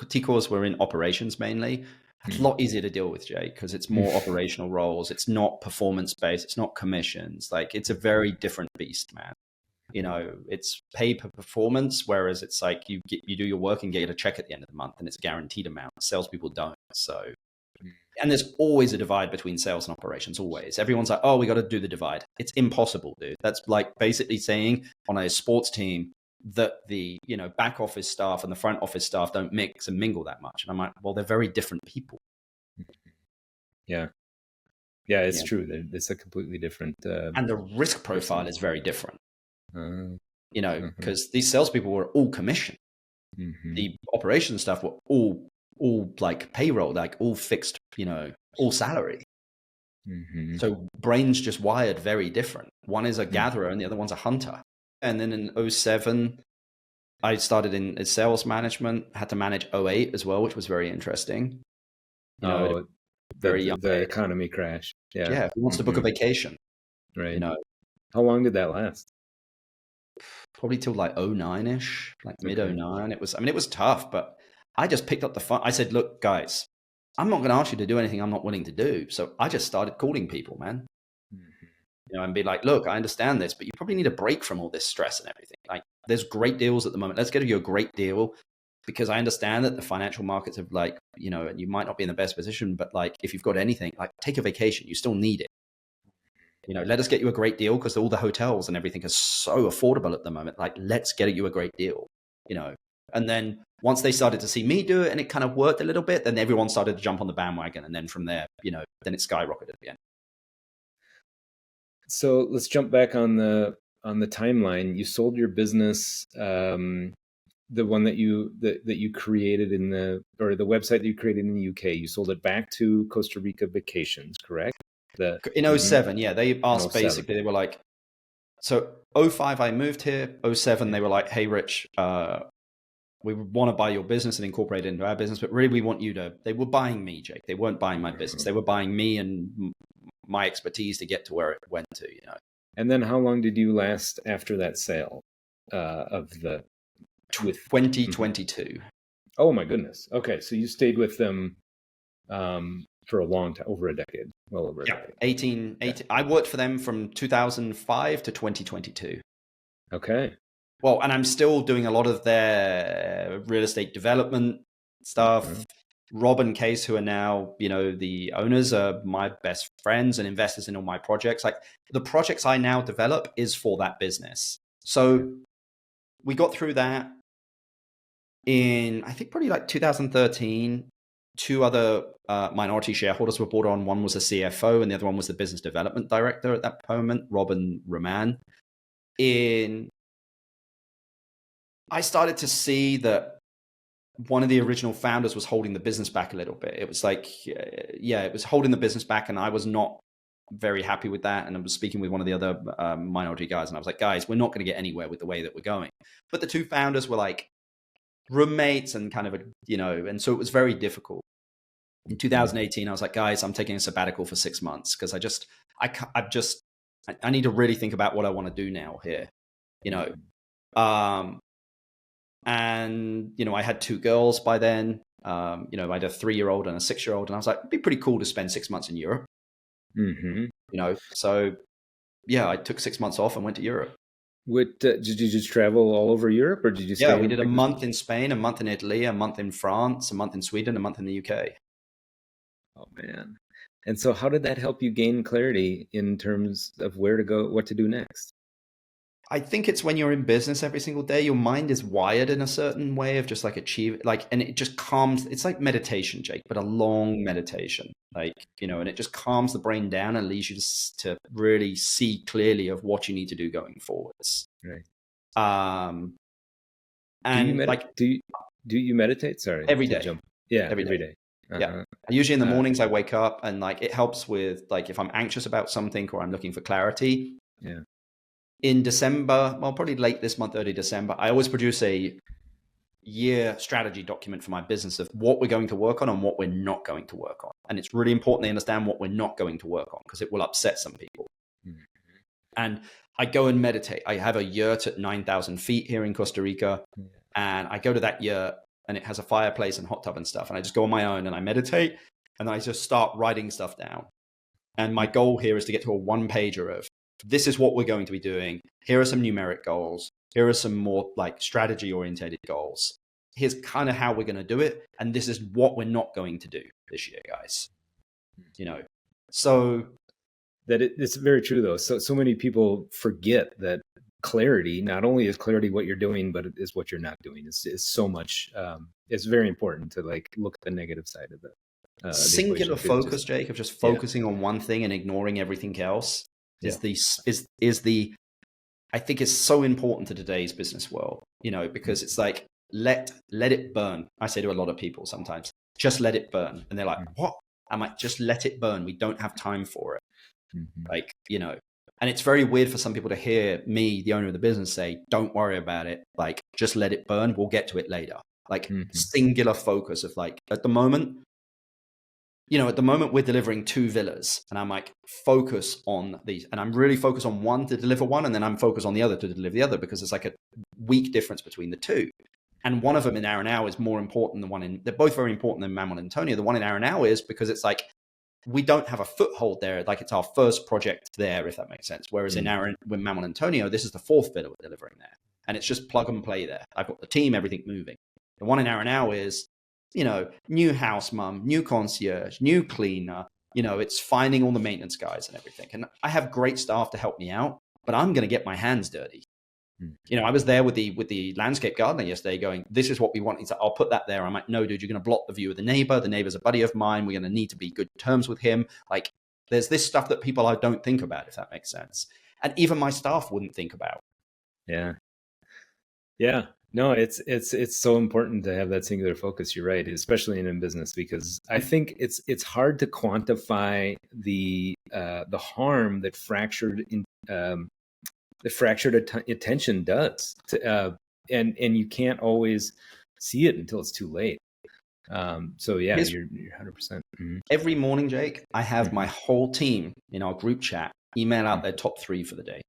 Ticos were in operations mainly. It's a lot easier to deal with, Jake, because it's more operational roles. It's not performance based. It's not commissions. Like, it's a very different beast, man. You know, it's pay per performance, whereas it's like you do your work and get a check at the end of the month, and it's a guaranteed amount. Salespeople don't. So, and there's always a divide between sales and operations. Always, everyone's like, "Oh, we got to do the divide." It's impossible, dude. That's like basically saying on a sports team that the back office staff and the front office staff don't mix and mingle that much. And I'm like, well, they're very different people. Yeah, it's true. It's a completely different. And the risk profile is very different. Because these salespeople were all commission. The operations stuff were all like payroll, like all fixed, all salary. So brains just wired very different. One is a gatherer and the other one's a hunter. And then in 2007, I started in sales management, had to manage 2008 as well, which was very interesting. Very young. The economy crash. Yeah. Who wants to book a vacation? Right. How long did that last? Probably till like 2009-ish, like mid 2009. It was tough, but I just picked up the phone. I said, look, guys, I'm not going to ask you to do anything I'm not willing to do. So I just started calling people, man. And be like, look, I understand this, but you probably need a break from all this stress and everything. Like, there's great deals at the moment. Let's get you a great deal, because I understand that the financial markets have and you might not be in the best position, but like, if you've got anything, like, take a vacation, you still need it. Let us get you a great deal, because all the hotels and everything is so affordable at the moment. Like, let's get you a great deal, And then once they started to see me do it and it kind of worked a little bit, then everyone started to jump on the bandwagon. And then from there, then it skyrocketed again. So let's jump back on the timeline. You sold your business, the one that you created the website that you created in the UK. You sold it back to Costa Rica Vacations, correct? In 2007, yeah. They asked basically, they were like, so 2005 I moved here. 2007 they were like, hey, Rich, we want to buy your business and incorporate it into our business, but really we want you to. They were buying me, Jake. They weren't buying my business. They were buying me and my expertise to get to where it went to, And then how long did you last after that sale with 2022? Oh my goodness. Okay, so you stayed with them for a long time, over a decade. Well over a decade. 18. I worked for them from 2005 to 2022. Okay. Well, and I'm still doing a lot of their real estate development stuff. Rob and Case, who are now, the owners, are my best friends and investors in all my projects. Like, the projects I now develop is for that business. So we got through that in, I think, probably like 2013. Two other minority shareholders were brought on. One was a CFO and the other one was the business development director at that moment, Rob and Roman. I started to see that one of the original founders was holding the business back a little bit. It was like, it was holding the business back, and I was not very happy with that. And I was speaking with one of the other minority guys, and I was like, guys, we're not going to get anywhere with the way that we're going. But the two founders were like roommates and kind of and so it was very difficult. In 2018, I was like, guys, I'm taking a sabbatical for 6 months, because I need to really think about what I want to do now here, And, I had two girls by then. I had a 3-year-old and a 6-year-old. And I was like, it'd be pretty cool to spend 6 months in Europe. So, I took 6 months off and went to Europe. Did you just travel all over Europe, or did you stay? Yeah, we did a month in Spain, a month in Italy, a month in France, a month in Sweden, a month in the UK. Oh, man. And so how did that help you gain clarity in terms of where to go, what to do next? I think it's when you're in business every single day, your mind is wired in a certain way of just like and it just calms. It's like meditation, Jake, but a long meditation, and it just calms the brain down and leads you to really see clearly of what you need to do going forwards. Right. And do you meditate? Sorry. Every day. Yeah, every every day. day. Yeah. Usually in the mornings I wake up, and like it helps with like if I'm anxious about something or I'm looking for clarity. Yeah. In December, well, probably late this month, early December, I always produce a year strategy document for my business of what we're going to work on and what we're not going to work on. And it's really important they understand what we're not going to work on, because it will upset some people. Mm-hmm. And I go and meditate. I have a yurt at 9,000 feet here in Costa Rica. And I go to that yurt, and it has a fireplace and hot tub and stuff. And I just go on my own and I meditate, and I just start writing stuff down. And my goal here is to get to a one-pager of, this is what we're going to be doing. Here are some numeric goals. Here are some more like strategy-oriented goals. Here's kind of how we're going to do it. And this is what we're not going to do this year, guys. You know, so that it's very true though. So many people forget that clarity, not only is clarity what you're doing, but it is what you're not doing. It's so much. It's very important to like look at the negative side of it. Singular focus, Jake, of just focusing on one thing and ignoring everything else is the I think is so important to today's business world, you know, because it's like let it burn. I say to a lot of people sometimes, just let it burn. And they're like, what? I'm like, just let it burn. We don't have time for it. Like, you know, and it's very weird for some people to hear me, the owner of the business, say, don't worry about it. Like, just let it burn. We'll get to it later. Like singular focus of like, at the moment we're delivering 2 villas, and I'm like, focus on these. And I'm really focused on one to deliver one. And then I'm focused on the other to deliver the other, because it's like a week difference between the two. And one of them in Arenal is more important than they're both very important than Manuel Antonio. The one in Arenal is because it's like, we don't have a foothold there. Like it's our first project there, if that makes sense. Whereas with Manuel Antonio, this is the 4th villa we're delivering there. And it's just plug and play there. I've got the team, everything moving. The one in Arenal is, you know, new house mum, new concierge, new cleaner. You know, it's finding all the maintenance guys and everything. And I have great staff to help me out, but I'm going to get my hands dirty. You know, I was there with the landscape gardener yesterday going, this is what we want. He's like, I'll put that there. I'm like, no, dude, you're going to block the view of the neighbor. The neighbor's a buddy of mine. We're going to need to be good terms with him. Like there's this stuff that people I don't think about, if that makes sense. And even my staff wouldn't think about. Yeah. Yeah. No, it's so important to have that singular focus. You're right, especially in business, because I think it's hard to quantify the harm that fractured attention does, and you can't always see it until it's too late. So yeah, you're 100%. Every morning, Jake, I have my whole team in our group chat email out their top 3 for the day.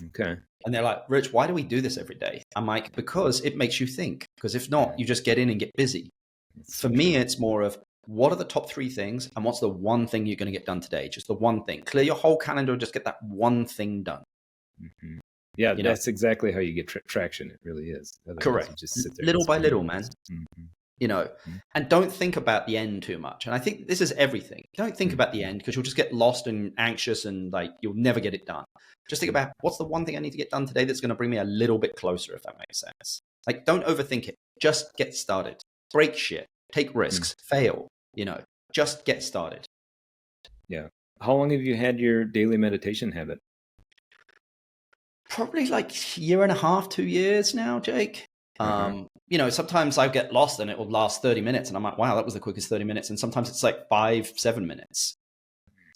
Okay. And they're like, Rich, why do we do this every day? I'm like, because it makes you think. Because if not, you just get in and get busy. For me, it's more of what are the top 3 things and what's the one thing you're going to get done today? Just the one thing. Clear your whole calendar and just get that one thing done. Yeah, that's exactly how you get traction. It really is. Otherwise, correct. You just sit there little by little, man. You know, and don't think about the end too much. And I think this is everything. Don't think about the end, because you'll just get lost and anxious and like you'll never get it done. Just think about what's the one thing I need to get done today that's going to bring me a little bit closer, if that makes sense. Like, don't overthink it. Just get started. Break shit. Take risks. Fail. You know, just get started. Yeah. How long have you had your daily meditation habit? Probably like a year and a half, 2 years now, Jake. You know, sometimes I get lost and it will last 30 minutes and I'm like, wow, that was the quickest 30 minutes. And sometimes it's like 5-7 minutes,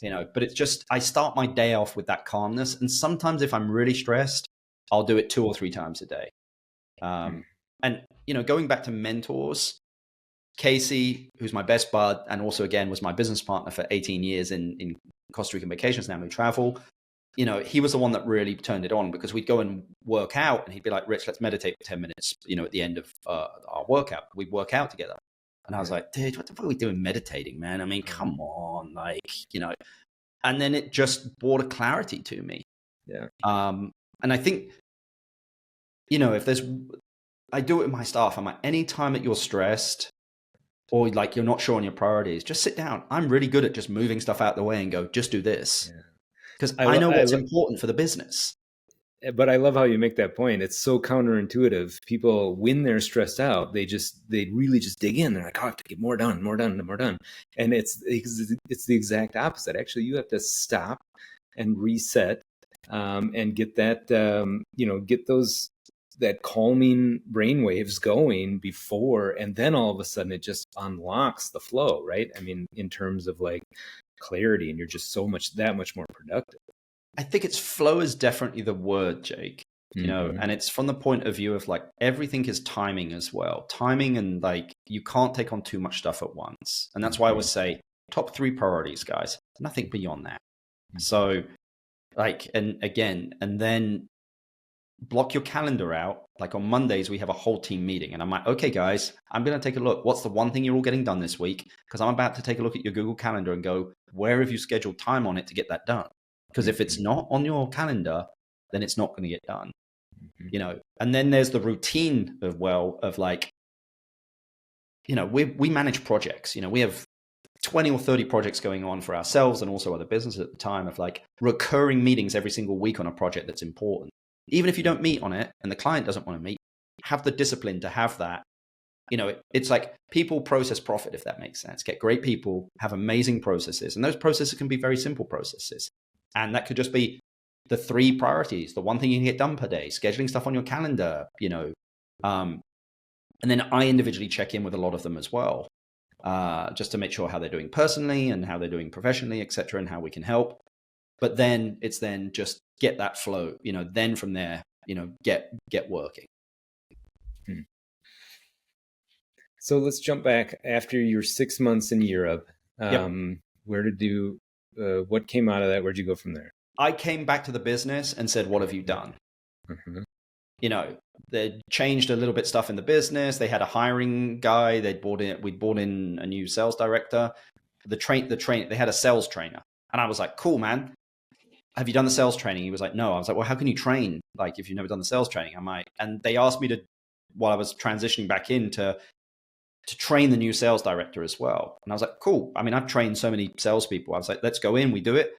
you know, but it's just, I start my day off with that calmness. And sometimes if I'm really stressed, I'll do it 2 or 3 times a day. And, you know, going back to mentors, Casey, who's my best bud, and also again, was my business partner for 18 years in Costa Rican Vacations, now we travel. You know, he was the one that really turned it on, because we'd go and work out and he'd be like, Rich, let's meditate for 10 minutes, you know, at the end of our workout. We'd work out together. And I was like, dude, what the fuck are we doing meditating, man? I mean, come on, like, you know, and then it just brought a clarity to me. Yeah. And I think, you know, I do it with my staff. I'm like, anytime that you're stressed or like you're not sure on your priorities, just sit down. I'm really good at just moving stuff out of the way and go, just do this. Yeah. Because I know what's important for the business. But I love how you make that point. It's so counterintuitive. People, when they're stressed out, they really just dig in. They're like, oh, I have to get more done. And it's the exact opposite. Actually, you have to stop and reset and get that, you know, get those that calming brainwaves going before, and then all of a sudden it just unlocks the flow, right? I mean, in terms of like clarity, and you're just that much more productive. I think it's flow is definitely the word, Jake. You know, and it's from the point of view of like everything is timing as well. Timing, and like you can't take on too much stuff at once. And that's why I would say top 3 priorities, guys, nothing beyond that. So like, and then block your calendar out. Like on Mondays, we have a whole team meeting, and I'm like, okay, guys, I'm going to take a look. What's the one thing you're all getting done this week? Because I'm about to take a look at your Google Calendar and go, where have you scheduled time on it to get that done? Because if it's not on your calendar, then it's not going to get done. You know, and then there's the routine of like, you know, we manage projects. You know, we have 20 or 30 projects going on for ourselves and also other businesses at the time, of like recurring meetings every single week on a project that's important. Even if you don't meet on it and the client doesn't want to meet, have the discipline to have that. You know, it's like people, process, profit, if that makes sense. Get great people, have amazing processes, and those processes can be very simple processes. And that could just be the 3 priorities, the one thing you can get done per day, scheduling stuff on your calendar, you know. And then I individually check in with a lot of them as well, just to make sure how they're doing personally and how they're doing professionally, et cetera, and how we can help. But then it's then just get that flow, you know, then from there, you know, get working. So let's jump back after your 6 months in Europe. What came out of that? Where'd you go from there? I came back to the business and said, what have you done? You know, they changed a little bit stuff in the business. They had a hiring guy. We'd brought in a new sales director. They had a sales trainer. And I was like, cool, man. Have you done the sales training? He was like, no. I was like, well, how can you train? Like, if you've never done the sales training, and they asked me to, while I was transitioning back in, to train the new sales director as well. And I was like, cool. I mean, I've trained so many salespeople. I was like, let's go in, we do it.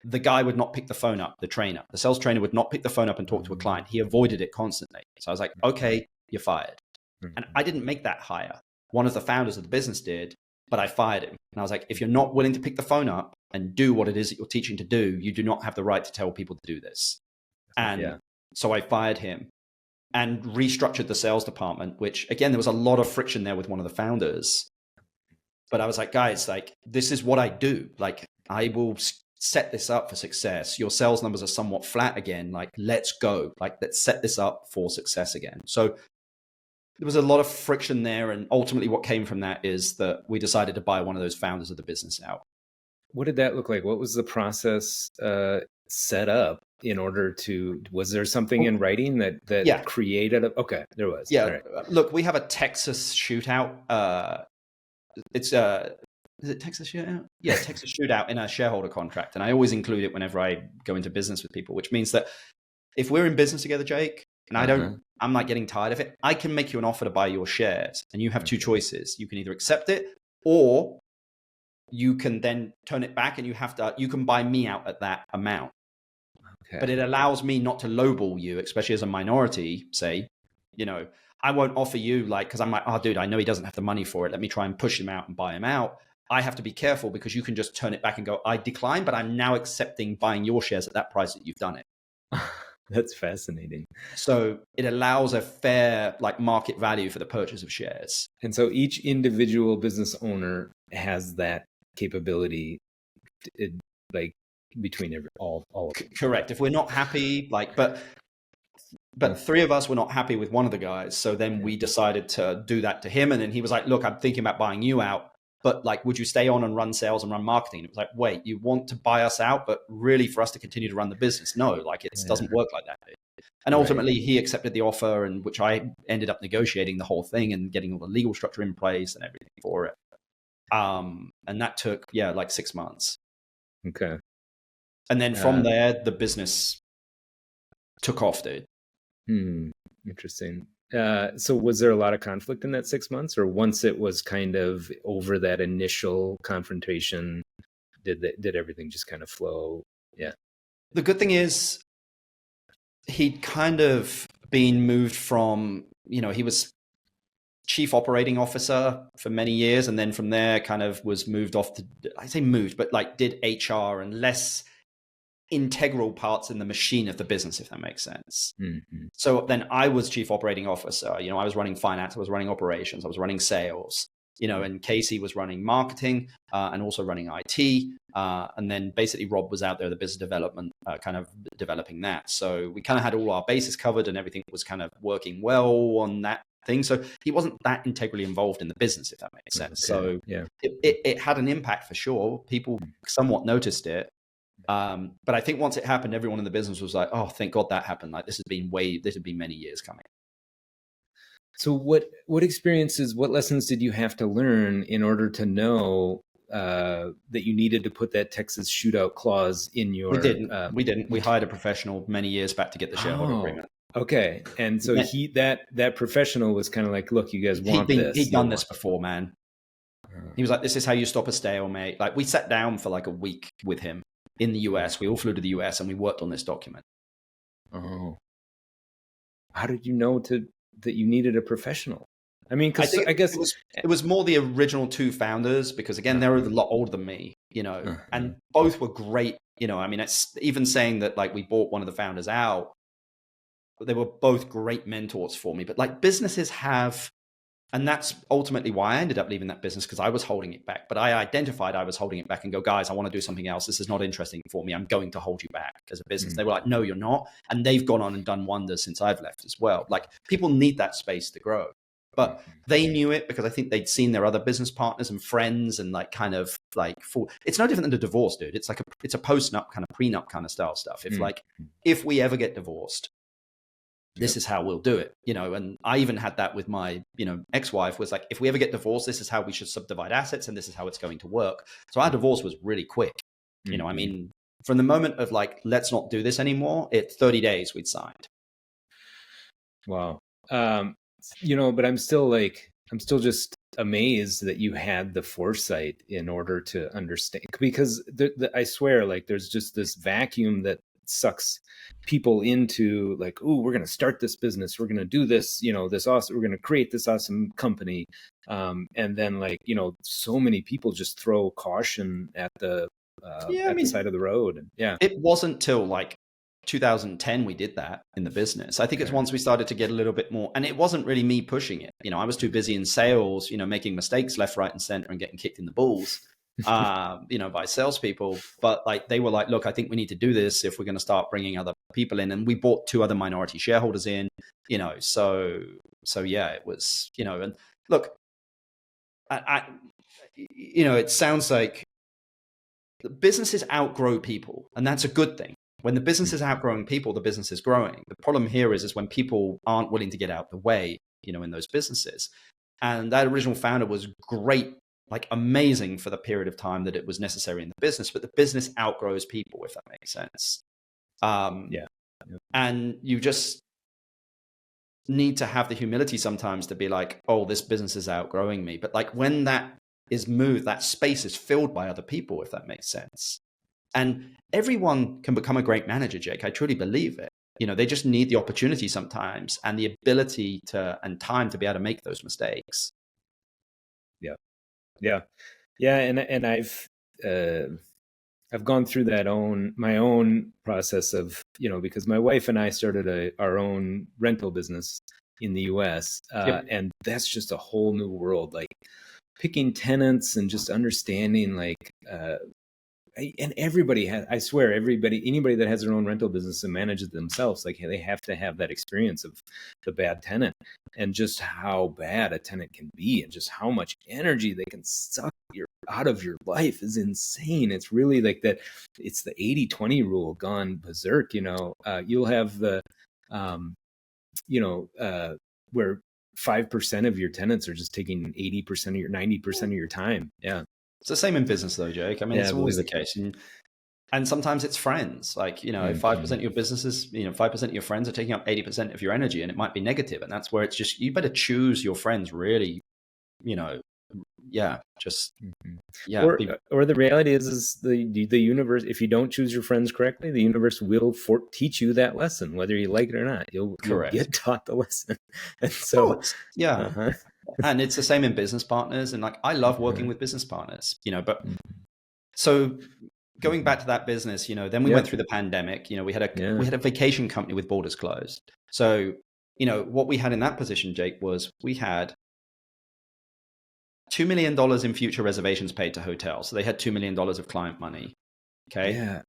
The guy would not pick the phone up, the sales trainer would not pick the phone up and talk to a client. He avoided it constantly. So I was like, okay, you're fired. And I didn't make that hire. One of the founders of the business did, but I fired him. And I was like, if you're not willing to pick the phone up and do what it is that you're teaching to do, you do not have the right to tell people to do this. And so I fired him and restructured the sales department, which again, there was a lot of friction there with one of the founders. But I was like, guys, like, this is what I do. Like, I will set this up for success. Your sales numbers are somewhat flat again. Like, let's go. Like, let's set this up for success again. So there was a lot of friction there. And ultimately what came from that is that we decided to buy one of those founders of the business out. What did that look like? What was the process set up in order to, was there something in writing that created okay, there was. Yeah. Right. Look, we have a Texas shootout. Is it Texas Shootout? Yeah, Texas Shootout in a shareholder contract. And I always include it whenever I go into business with people, which means that if we're in business together, Jake, and I'm not getting tired of it, I can make you an offer to buy your shares. And you have 2 choices. You can either accept it, or you can then turn it back and you can buy me out at that amount. Okay. But it allows me not to lowball you, especially as a minority, say, you know, I won't offer you like, because I'm like, oh, dude, I know he doesn't have the money for it. Let me try and push him out and buy him out. I have to be careful because you can just turn it back and go, I decline, but I'm now accepting buying your shares at that price that you've done it. That's fascinating. So it allows a fair like market value for the purchase of shares. And so each individual business owner has that capability, like between all of them. Correct. If we're not happy, like, but 3 of us were not happy with one of the guys. So then we decided to do that to him. And then he was like, look, I'm thinking about buying you out. But like, would you stay on and run sales and run marketing? It was like, wait, you want to buy us out, but really for us to continue to run the business? No, like it doesn't work like that. And ultimately he accepted the offer, and which I ended up negotiating the whole thing and getting all the legal structure in place and everything for it. And that took, like 6 months. Okay. And then from there, the business took off, dude. Interesting. So was there a lot of conflict in that 6 months, or once it was kind of over that initial confrontation, did everything just kind of flow? Yeah. The good thing is he'd kind of been moved from, he was chief operating officer for many years. And then from there kind of was moved off to, I say moved, but like did HR and less integral parts in the machine of the business, if that makes sense. Mm-hmm. So then I was chief operating officer. You know, I was running finance, I was running operations, I was running sales. You know, and Casey was running marketing and also running IT. And then basically Rob was out there, the business development, kind of developing that. So we kind of had all our bases covered and everything was kind of working well on that thing. So he wasn't that integrally involved in the business, if that makes sense. Okay. So yeah, it had an impact for sure. People somewhat noticed it. But I think once it happened, everyone in the business was like, oh, thank God that happened. Like this had been many years coming. So what experiences, what lessons did you have to learn in order to know that you needed to put that Texas shootout clause in your? We didn't. We hired a professional many years back to get the shareholder agreement. Okay, and so that professional was kind of like, look, you guys want this. He'd done this before, man. He was like, this is how you stop a stalemate. Like we sat down for like a week with him in the US. We all flew to the US and we worked on this document. Oh, how did you know that you needed a professional? I mean, because I guess it was more the original two founders, because again, they were a lot older than me, you know, and both were great. You know, I mean, it's even saying that like we bought one of the founders out, they were both great mentors for me. But like businesses have, and that's ultimately why I ended up leaving that business, because I was holding it back. But I identified I was holding it back and go, guys, I want to do something else. This is not interesting for me. I'm going to hold you back as a business. They were like, no, you're not. And they've gone on and done wonders since I've left as well. Like people need that space to grow. But they knew it because I think they'd seen their other business partners and friends and like kind of like it's no different than a divorce, dude. It's like it's a post-nup kind of prenup kind of style stuff. If we ever get divorced, this is how we'll do it, you know. And I even had that with my, you know, ex-wife, was like, if we ever get divorced, this is how we should subdivide assets and this is how it's going to work. So our divorce was really quick. You know, I mean, from the moment of like, let's not do this anymore, 30 days we'd signed. Wow. You know, but I'm still just amazed that you had the foresight in order to understand, because I swear, like there's just this vacuum that sucks people into like, oh, we're going to start this business, we're going to do this, you know, this awesome, we're going to create this awesome company, and then like, you know, so many people just throw caution at the the side of the road. It wasn't till like 2010 we did that in the business. I think it's once we started to get a little bit more, and it wasn't really me pushing it, you know. I was too busy in sales, you know, making mistakes left, right and center and getting kicked in the balls you know, by salespeople. But like they were like, look, I think we need to do this if we're going to start bringing other people in. And we brought 2 other minority shareholders in, you know. So yeah, it was, you know. And look, I you know, it sounds like businesses outgrow people, and that's a good thing. When the business is outgrowing people, the business is growing. The problem here is when people aren't willing to get out the way, you know, in those businesses. And that original founder was great, like amazing for the period of time that it was necessary in the business, but the business outgrows people, if that makes sense. And you just need to have the humility sometimes to be like, oh, this business is outgrowing me. But like when that is moved, that space is filled by other people, if that makes sense. And everyone can become a great manager, Jake. I truly believe it. You know, they just need the opportunity sometimes and the ability and time to be able to make those mistakes. Yeah. And I've gone through my own process of, you know, because my wife and I started our own rental business in the US, and that's just a whole new world, like picking tenants and just understanding like, and everybody has, I swear, anybody that has their own rental business and manages it themselves, like they have to have that experience of the bad tenant and just how bad a tenant can be and just how much energy they can suck out of your life is insane. It's really like that. It's the 80-20 rule gone berserk, you know. You'll have the, where 5% of your tenants are just taking 80% of your 90% of your time. Yeah. It's the same in business though, Jake. I mean, it's always the case. And sometimes it's friends. Like, you know, 5% of your businesses, you know, 5% of your friends are taking up 80% of your energy, and it might be negative. And that's where it's just, you better choose your friends really, you know, Or the reality is the universe, if you don't choose your friends correctly, the universe will teach you that lesson, whether you like it or not. You'll get taught the lesson. And so, and it's the same in business partners. And like, I love working with business partners, you know, but so going back to that business, then we went through the pandemic. We had a vacation company with borders closed. So, what we had in that position, Jake, was we had $2 million in future reservations paid to hotels. So they had $2 million of client money. Okay. Yeah.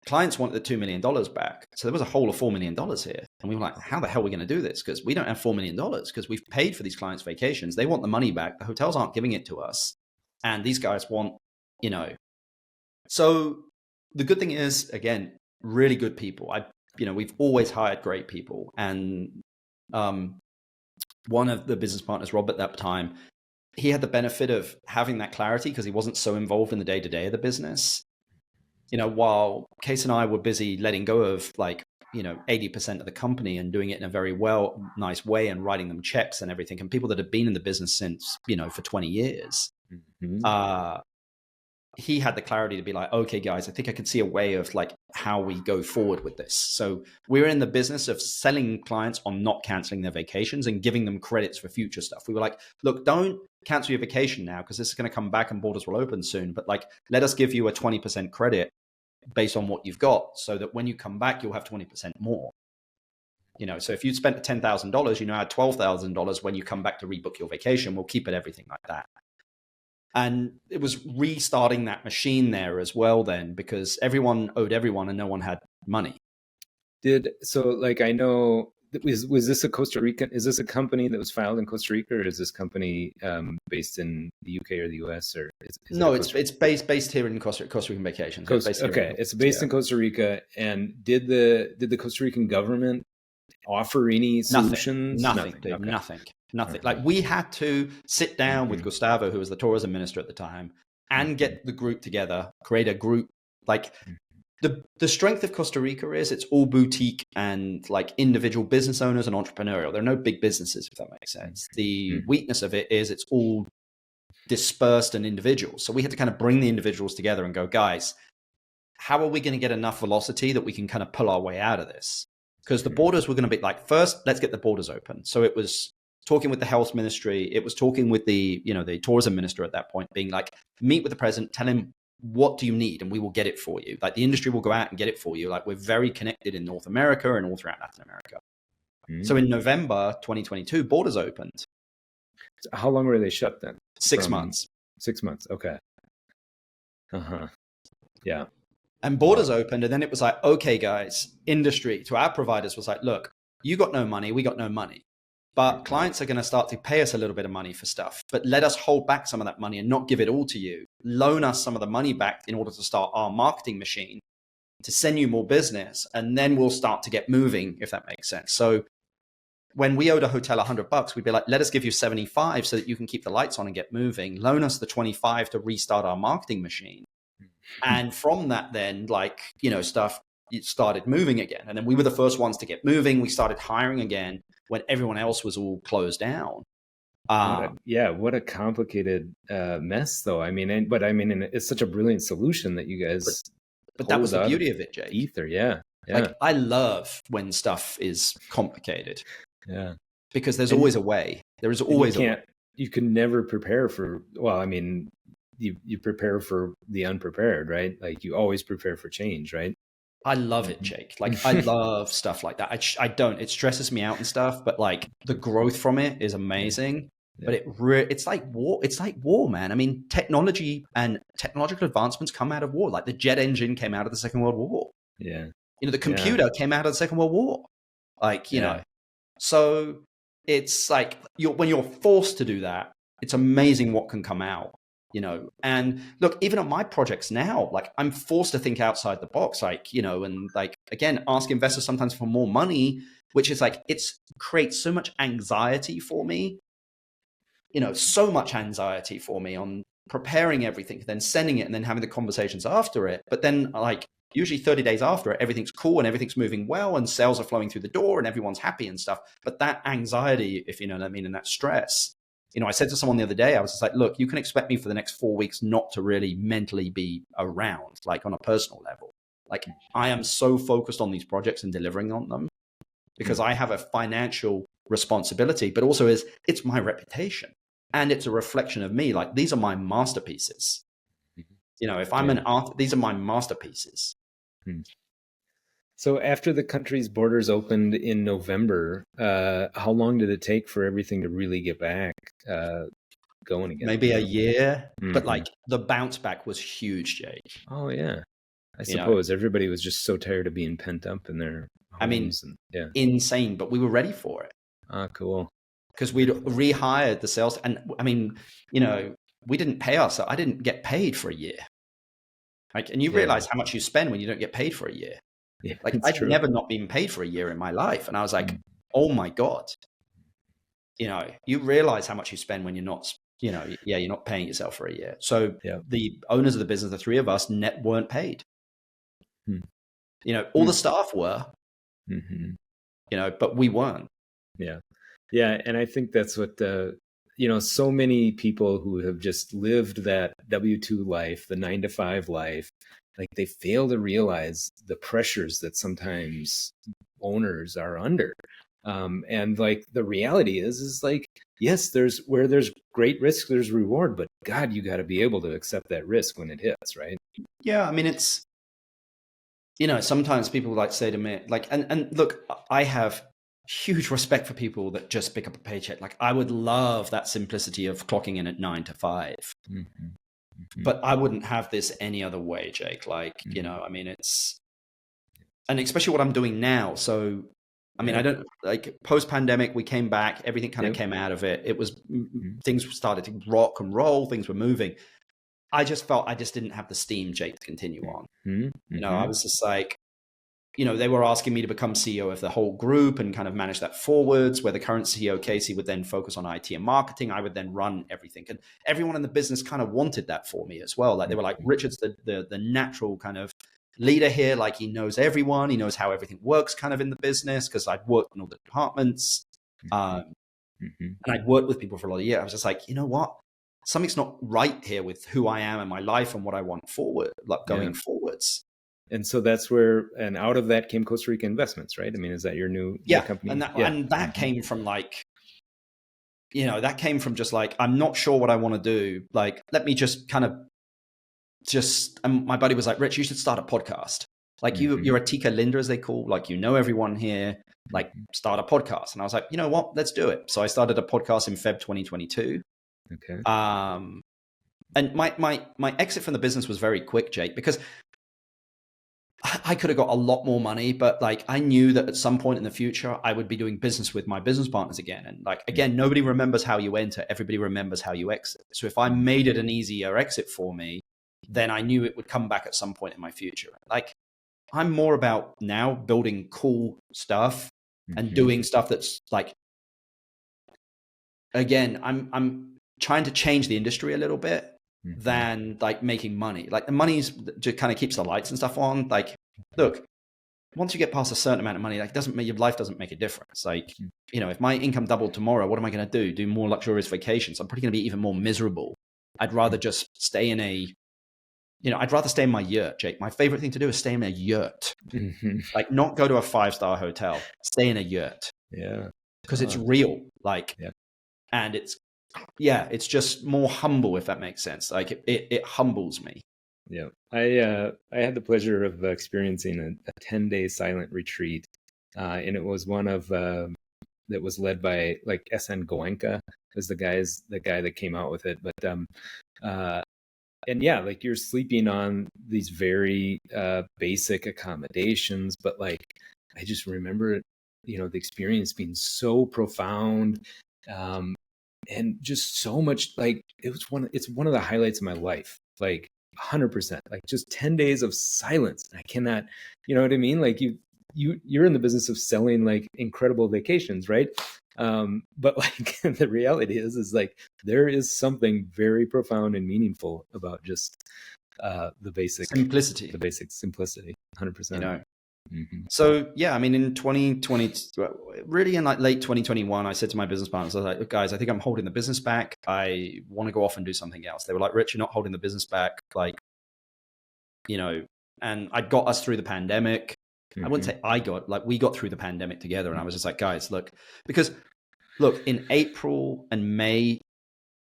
Clients wanted the $2 million back. So there was a hole of $4 million here. And we were like, how the hell are we going to do this? Because we don't have $4 million because we've paid for these clients' vacations. They want the money back. The hotels aren't giving it to us. And these guys want, So the good thing is, again, really good people. We've always hired great people. And one of the business partners, Rob, at that time, he had the benefit of having that clarity because he wasn't so involved in the day-to-day of the business. While Case and I were busy letting go of 80% of the company and doing it in a very nice way and writing them checks and everything. And people that have been in the business since, for 20 years, he had the clarity to be like, okay, guys, I think I can see a way of how we go forward with this. So we're in the business of selling clients on not canceling their vacations and giving them credits for future stuff. We were like, look, don't cancel your vacation now because this is going to come back and borders will open soon. But let us give you a 20% credit based on what you've got so that when you come back, you'll have 20% more. So if you spent $10,000, add $12,000 when you come back to rebook your vacation, we'll keep it everything like that. And it was restarting that machine there as well then, because everyone owed everyone and no one had money. I know, was this a Costa Rican, is this a company that was filed in Costa Rica, or is this company based in the UK or the US? Or no, it's based here in Costa Rican Vacations. It's based in Costa Rica. And did the Costa Rican government offer any solutions? Nothing. We had to sit down with Gustavo, who was the tourism minister at the time, and get the group together, create a group. The strength of Costa Rica is it's all boutique and individual business owners and entrepreneurial. There are no big businesses, if that makes sense. The weakness of it is it's all dispersed and individuals. So we had to kind of bring the individuals together and go, guys, how are we going to get enough velocity that we can kind of pull our way out of this? Because the borders were going to be first, let's get the borders open. So it was talking with the health ministry. It was talking with the tourism minister at that point, being meet with the president, tell him, what do you need? And we will get it for you. The industry will go out and get it for you. We're very connected in North America and all throughout Latin America. So in November 2022, borders opened. How long were they shut then? 6 months. 6 months. Okay. Yeah. And borders opened. And then it was okay, guys, industry to our providers was look, you got no money. We got no money. But clients are going to start to pay us a little bit of money for stuff, but let us hold back some of that money and not give it all to you. Loan us some of the money back in order to start our marketing machine to send you more business. And then we'll start to get moving, if that makes sense. So when we owed a hotel $100, we'd be let us give you 75 so that you can keep the lights on and get moving. Loan us the 25 to restart our marketing machine. And from that, then stuff it started moving again. And then we were the first ones to get moving. We started hiring again when everyone else was all closed down. What a complicated mess, though. It's such a brilliant solution that you guys. But that was the beauty of it, Jake. Ether, yeah. I love when stuff is complicated. Yeah, because there's always a way. There is always a way. You can never prepare for. Well, you prepare for the unprepared, right? You always prepare for change, right? I love it, Jake. I love stuff like that. I don't. It stresses me out and stuff, but the growth from it is amazing. Yeah. But it's like war. It's like war, man. Technology and technological advancements come out of war. The jet engine came out of the Second World War. Yeah. The computer came out of the Second World War. So it's when you're forced to do that, it's amazing what can come out. And look, even on my projects now, I'm forced to think outside the box, again, ask investors sometimes for more money, which is it's creates so much anxiety for me, so much anxiety for me on preparing everything, then sending it and then having the conversations after it. But then usually 30 days after it, everything's cool and everything's moving well and sales are flowing through the door and everyone's happy and stuff. But that anxiety, if you know what I mean, and that stress, I said to someone the other day, I was just look, you can expect me for the next 4 weeks not to really mentally be around, on a personal level. I am so focused on these projects and delivering on them because I have a financial responsibility, but also it's my reputation and it's a reflection of me. These are my masterpieces. You know, if I'm an art, these are my masterpieces. Hmm. So after the country's borders opened in November, how long did it take for everything to really get back going again? Maybe a year, but Mm-hmm. like the bounce back was huge, Jake. Oh yeah, I You know, suppose everybody was just so tired of being pent up in their homes. I mean, and, insane, but we were ready for it. Ah, cool. Because we'd rehired the sales, and I mean, you know, we didn't pay us. So I didn't get paid for a year. Like, and you realize how much you spend when you don't get paid for a year. Yeah, like I'd never not been paid for a year in my life, and I was like, oh my god. You know, you realize how much you spend when you're not, you know, you're not paying yourself for a year. So the owners of the business, the three of us, weren't paid. You know, all the staff were, you know, but we weren't. Yeah. And I think that's what, you know, so many people who have just lived that W-2 life, the 9-to-5 life, like they fail to realize the pressures that sometimes owners are under. And like the reality is like, yes, there's great risk, there's reward, but God, you got to be able to accept that risk when it hits, right? Yeah. I mean, it's, you know, sometimes people like say to me, like, and look, I have huge respect for people that just pick up a paycheck. Like, I would love that simplicity of clocking in at 9 to 5. But I wouldn't have this any other way, Jake. Like, you know, I mean, it's, and especially what I'm doing now. So, I mean, I don't, like, post-pandemic, we came back, everything kind of came out of it. It was, things started to rock and roll, things were moving. I just felt I just didn't have the steam, Jake, to continue on. You know, I was just like, you know, they were asking me to become CEO of the whole group and kind of manage that forwards, where the current CEO, Casey, would then focus on IT and marketing. I would then run everything. And everyone in the business kind of wanted that for me as well. Like, they were like, Richard's the natural kind of leader here. Like, he knows everyone. He knows how everything works kind of in the business, because I'd worked in all the departments. And I'd worked with people for a lot of years. I was just like, you know what? Something's not right here with who I am and my life and what I want forward, like going forwards. And so that's where, and out of that came Costa Rican Investments, right? I mean, is that your new company? And that came from like, you know, that came from just like, I'm not sure what I want to do. Like, let me just kind of and my buddy was like, Rich, you should start a podcast. Like, you're a Tika Linda, as they call, like, you know, everyone here, like, start a podcast. And I was like, you know what, let's do it. So I started a podcast in Feb 2022. Okay. And my exit from the business was very quick, Jake, because I could have got a lot more money, but like, I knew that at some point in the future, I would be doing business with my business partners again. And like, again, nobody remembers how you enter. Everybody remembers how you exit. So if I made it an easier exit for me, then I knew it would come back at some point in my future. Like, I'm more about now building cool stuff and doing stuff that's like, again, I'm trying to change the industry a little bit than like making money. Like, the money's just kind of keeps the lights and stuff on. Like, look, once you get past a certain amount of money, like, your life doesn't make a difference. Like, you know, if my income doubled tomorrow, what am I going to do? Do more luxurious vacations? I'm probably going to be even more miserable. I'd rather just stay in I'd rather stay in my yurt, Jake. My favorite thing to do is stay in a yurt. Like, not go to a 5-star hotel, stay in a yurt. Yeah. Because it's real. Like, and it's just more humble, if that makes sense. Like, it humbles me. Yeah. I had the pleasure of experiencing a 10-day silent retreat. And it was one of, that was led by like SN Goenka, was the guy that came out with it. But, and yeah, like, you're sleeping on these very basic accommodations, but like, I just remember, you know, the experience being so profound, and just so much, like, it's one of the highlights of my life, like 100%, like just 10 days of silence. I cannot, you know what I mean? Like, you're in the business of selling like incredible vacations, right? But like, the reality is like, there is something very profound and meaningful about just the basic simplicity, 100%. You know. So yeah, I mean, in 2020, really in like late 2021, I said to my business partners, I was like, look, guys, I think I'm holding the business back. I want to go off and do something else. They were like, Rich, you're not holding the business back. Like, you know, and I got us through the pandemic. I wouldn't say we got through the pandemic together. And I was just like, guys, look, in April and May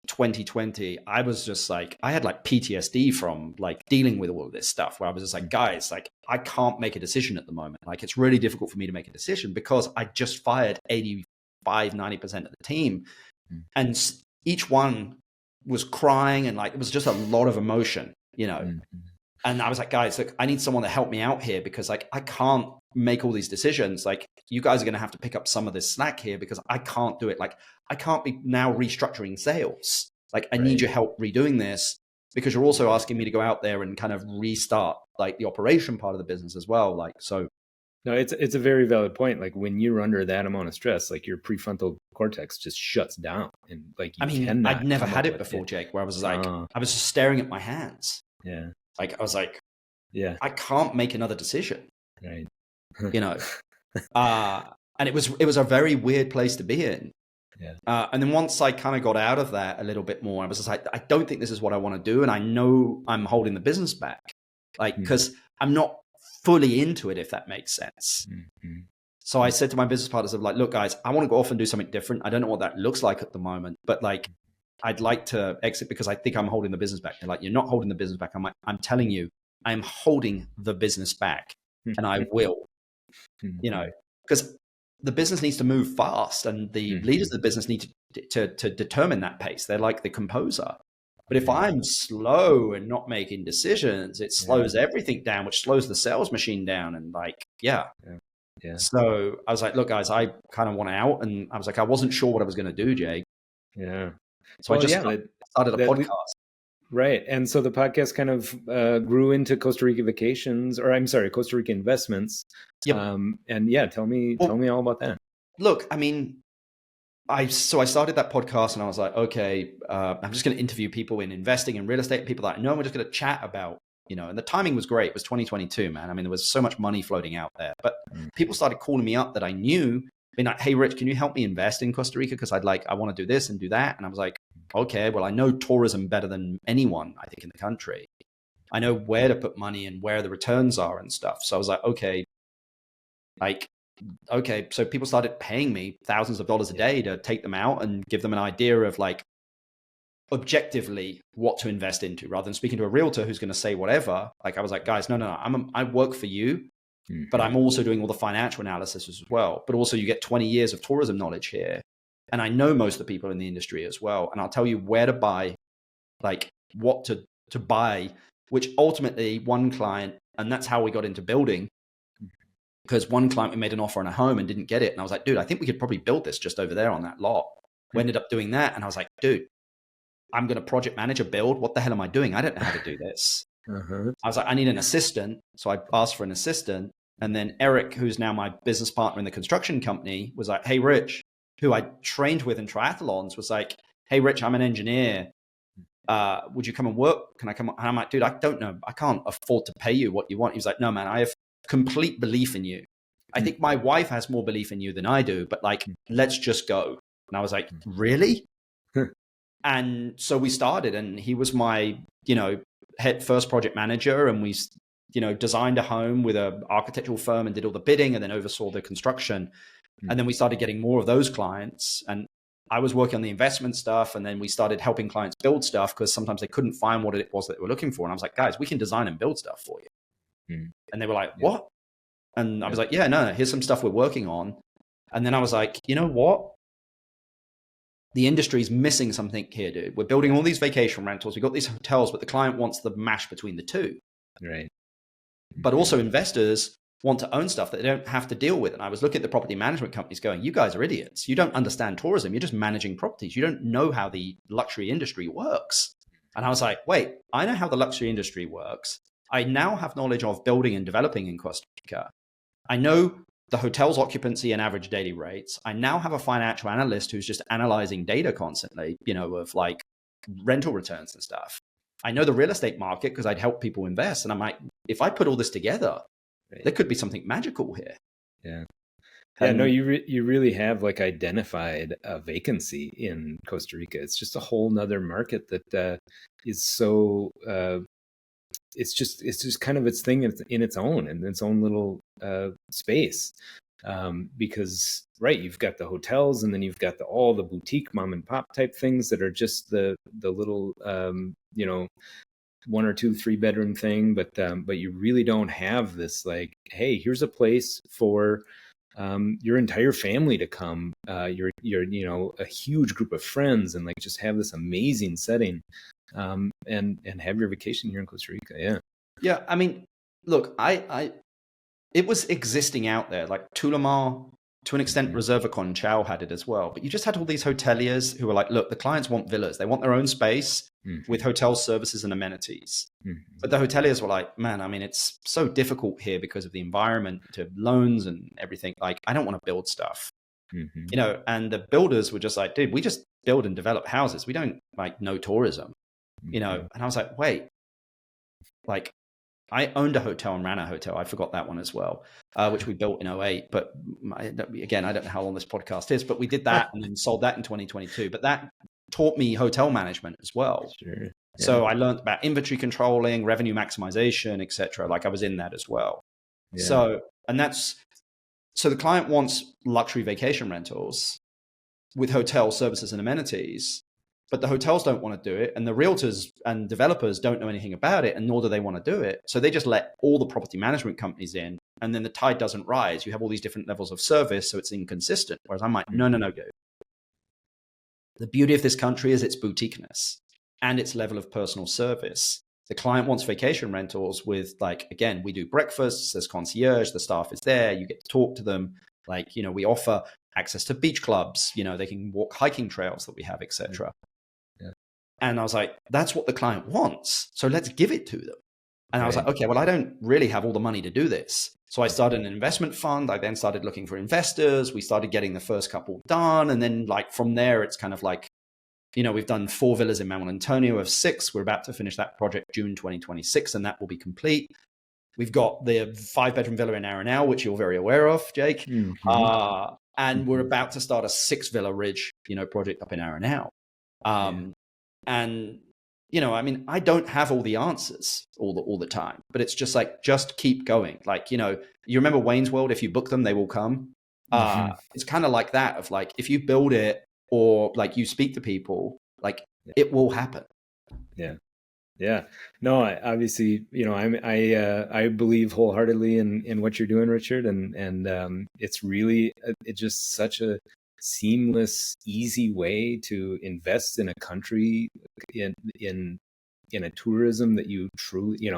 2020, I was just like, I had like PTSD from like dealing with all of this stuff, where I was just like, guys, like I can't make a decision at the moment. Like it's really difficult for me to make a decision because I just fired 85-90% of the team. And each one was crying, and like it was just a lot of emotion, you know. And I was like, guys, look, I need someone to help me out here, because like I can't make all these decisions. Like you guys are going to have to pick up some of this slack here, because I can't do it. Like I can't be now restructuring sales. Like I need your help redoing this, because you're also asking me to go out there and kind of restart like the operation part of the business as well. Like, so. No, it's a very valid point. Like when you're under that amount of stress, like your prefrontal cortex just shuts down, and like I'd never had it before, Jake, where I was like, I was just staring at my hands. Yeah. Like I was like, yeah, I can't make another decision. Right. You know, and it was a very weird place to be in. Yeah. And then once I kind of got out of that a little bit more, I was just like, I don't think this is what I want to do, and I know I'm holding the business back, like because I'm not fully into it, if that makes sense. So I said to my business partners, of like, look, guys, I want to go off and do something different. I don't know what that looks like at the moment, but like, I'd like to exit because I think I'm holding the business back. They're like, you're not holding the business back. I'm like, I'm telling you, I'm holding the business back, and I will, you know, because the business needs to move fast, and the leaders of the business need to determine that pace. They're like the composer. But if I'm slow and not making decisions, it slows everything down, which slows the sales machine down. And like, So I was like, look, guys, I kind of want out. And I was like, I wasn't sure what I was going to do, Jake. Yeah. So I just started a podcast. Right. And so the podcast kind of grew into Costa Rica Vacations, or I'm sorry, Costa Rica Investments. Yep. And yeah, tell me all about that. Look, I mean, I started that podcast, and I was like, okay, I'm just going to interview people in investing in real estate, people that I know. We're just going to chat about, you know, and the timing was great. It was 2022, man. I mean, there was so much money floating out there, but people started calling me up that I knew, being like, hey, Rich, can you help me invest in Costa Rica? Because I want to do this and do that. And I was like, okay, well, I know tourism better than anyone, I think, in the country. I know where to put money and where the returns are and stuff. So I was like, okay, so people started paying me thousands of dollars a day to take them out and give them an idea of like objectively what to invest into, rather than speaking to a realtor who's going to say whatever. Like I was like, guys, no, I work for you, but I'm also doing all the financial analysis as well. But also you get 20 years of tourism knowledge here. And I know most of the people in the industry as well. And I'll tell you where to buy, like what to buy, which ultimately one client, and that's how we got into building. Because one client, we made an offer on a home and didn't get it. And I was like, dude, I think we could probably build this just over there on that lot. We ended up doing that. And I was like, dude, I'm going to project manage a build. What the hell am I doing? I don't know how to do this. I was like, I need an assistant. So I asked for an assistant. And then Eric, who's now my business partner in the construction company, was like, hey, Rich, who I trained with in triathlons, was like, hey, Rich, I'm an engineer. Would you come and work? Can I come? And I'm like, dude, I don't know. I can't afford to pay you what you want. He was like, no, man, I have complete belief in you. I think my wife has more belief in you than I do, but like, let's just go. And I was like, really? And so we started, and he was my, head first project manager. And we, designed a home with an architectural firm and did all the bidding and then oversaw the construction. And then we started getting more of those clients. And I was working on the investment stuff. And then we started helping clients build stuff, because sometimes they couldn't find what it was that they were looking for. And I was like, guys, we can design and build stuff for you. And they were like, what? And I was like, yeah, no, here's some stuff we're working on. And then I was like, you know what? The industry's missing something here, dude. We're building all these vacation rentals. We got these hotels, but the client wants the mash between the two. Right. But also investors want to own stuff that they don't have to deal with. And I was looking at the property management companies going, you guys are idiots. You don't understand tourism. You're just managing properties. You don't know how the luxury industry works. And I was like, wait, I know how the luxury industry works. I now have knowledge of building and developing in Costa Rica. I know the hotel's occupancy and average daily rates. I now have a financial analyst who's just analyzing data constantly, of like rental returns and stuff. I know the real estate market because I'd help people invest. And I'm like, if I put all this together, there could be something magical here. Yeah. Yeah, no, you really have like identified a vacancy in Costa Rica. It's just a whole nother market that is so it's just kind of its thing in its own little space. Because right, you've got the hotels, and then you've got all the boutique mom and pop type things that are just the little 1 or 2, 3 bedroom thing, but you really don't have this like, hey, here's a place for your entire family to come, your a huge group of friends, and like just have this amazing setting, and have your vacation here in Costa Rica. Yeah, I mean, look, I it was existing out there. Like Tulamar, to an extent, Reserva Con Chao had it as well. But you just had all these hoteliers who were like, look, the clients want villas. They want their own space with hotel services and amenities. But the hoteliers were like, man, I mean, it's so difficult here because of the environment, to loans and everything. Like, I don't want to build stuff. And the builders were just like, dude, we just build and develop houses. We don't like no tourism, And I was like, wait, like, I owned a hotel and ran a hotel. I forgot that one as well, which we built in 2008. But again, I don't know how long this podcast is, but we did that and then sold that in 2022. But that taught me hotel management as well. Sure. Yeah. So I learned about inventory controlling, revenue maximization, etc. Like I was in that as well. Yeah. So the client wants luxury vacation rentals with hotel services and amenities, but the hotels don't want to do it, and the realtors and developers don't know anything about it, and nor do they want to do it. So they just let all the property management companies in, and then the tide doesn't rise. You have all these different levels of service, so it's inconsistent. Whereas I'm like, no, go. The beauty of this country is its boutiqueness and its level of personal service. The client wants vacation rentals with, like, again, we do breakfasts, there's concierge, the staff is there, you get to talk to them. Like, we offer access to beach clubs, they can walk hiking trails that we have, etc. Yeah. And I was like, that's what the client wants. So let's give it to them. And I was like, okay, well, I don't really have all the money to do this. So I started an investment fund. I then started looking for investors. We started getting the first couple done. And then like from there, it's kind of like, we've done 4 villas in Manuel Antonio of 6. We're about to finish that project June 2026, and that will be complete. We've got the 5-bedroom villa in Arenal, which you're very aware of, Jake. And we're about to start a 6-villa ridge, project up in Arenal. And, I mean, I don't have all the answers all the time, but it's just like, just keep going. Like, you remember Wayne's World, if you book them, they will come. It's kind of like that of like, if you build it or like you speak to people, like it will happen. Yeah. No, obviously, I believe wholeheartedly in what you're doing, Richard. And it's really, it's just such a seamless, easy way to invest in a country, in a tourism that you truly,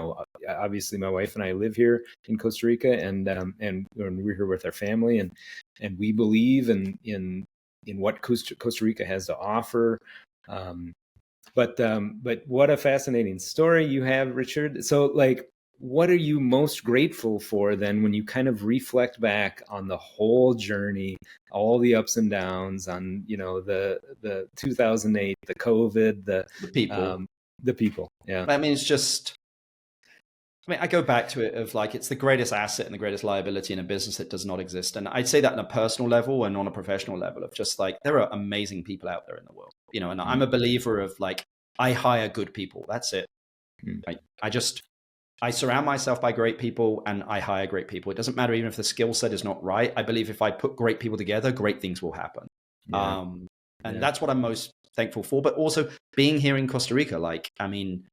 obviously my wife and I live here in Costa Rica, and we're here with our family, and we believe in what Costa Rica has to offer. But what a fascinating story you have, Richard. So like, what are you most grateful for then when you kind of reflect back on the whole journey, all the ups and downs, on, the 2008, the COVID, the people. Yeah. I mean, I go back to it of like, it's the greatest asset and the greatest liability in a business that does not exist. And I'd say that on a personal level and on a professional level of just like, there are amazing people out there in the world, and I'm a believer of like, I hire good people. That's it. I surround myself by great people and I hire great people. It doesn't matter even if the skill set is not right. I believe if I put great people together, great things will happen. That's what I'm most thankful for. But also being here in Costa Rica, like, I mean,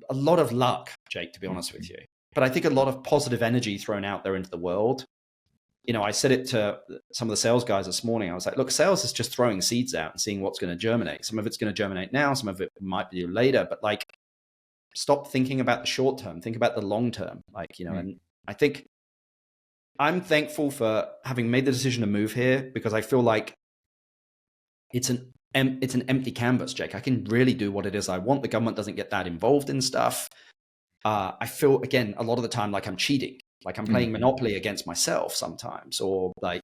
a lot of luck, Jake, to be honest with you. But I think a lot of positive energy thrown out there into the world. I said it to some of the sales guys this morning. I was like, look, sales is just throwing seeds out and seeing what's going to germinate. Some of it's going to germinate now. Some of it might be later. But like, stop thinking about the short term. Think about the long term. Like, and I think I'm thankful for having made the decision to move here, because I feel like it's an empty canvas, Jake. I can really do what it is I want. The government doesn't get that involved in stuff. I feel, again, a lot of the time like I'm cheating, like I'm playing Monopoly against myself sometimes, or like,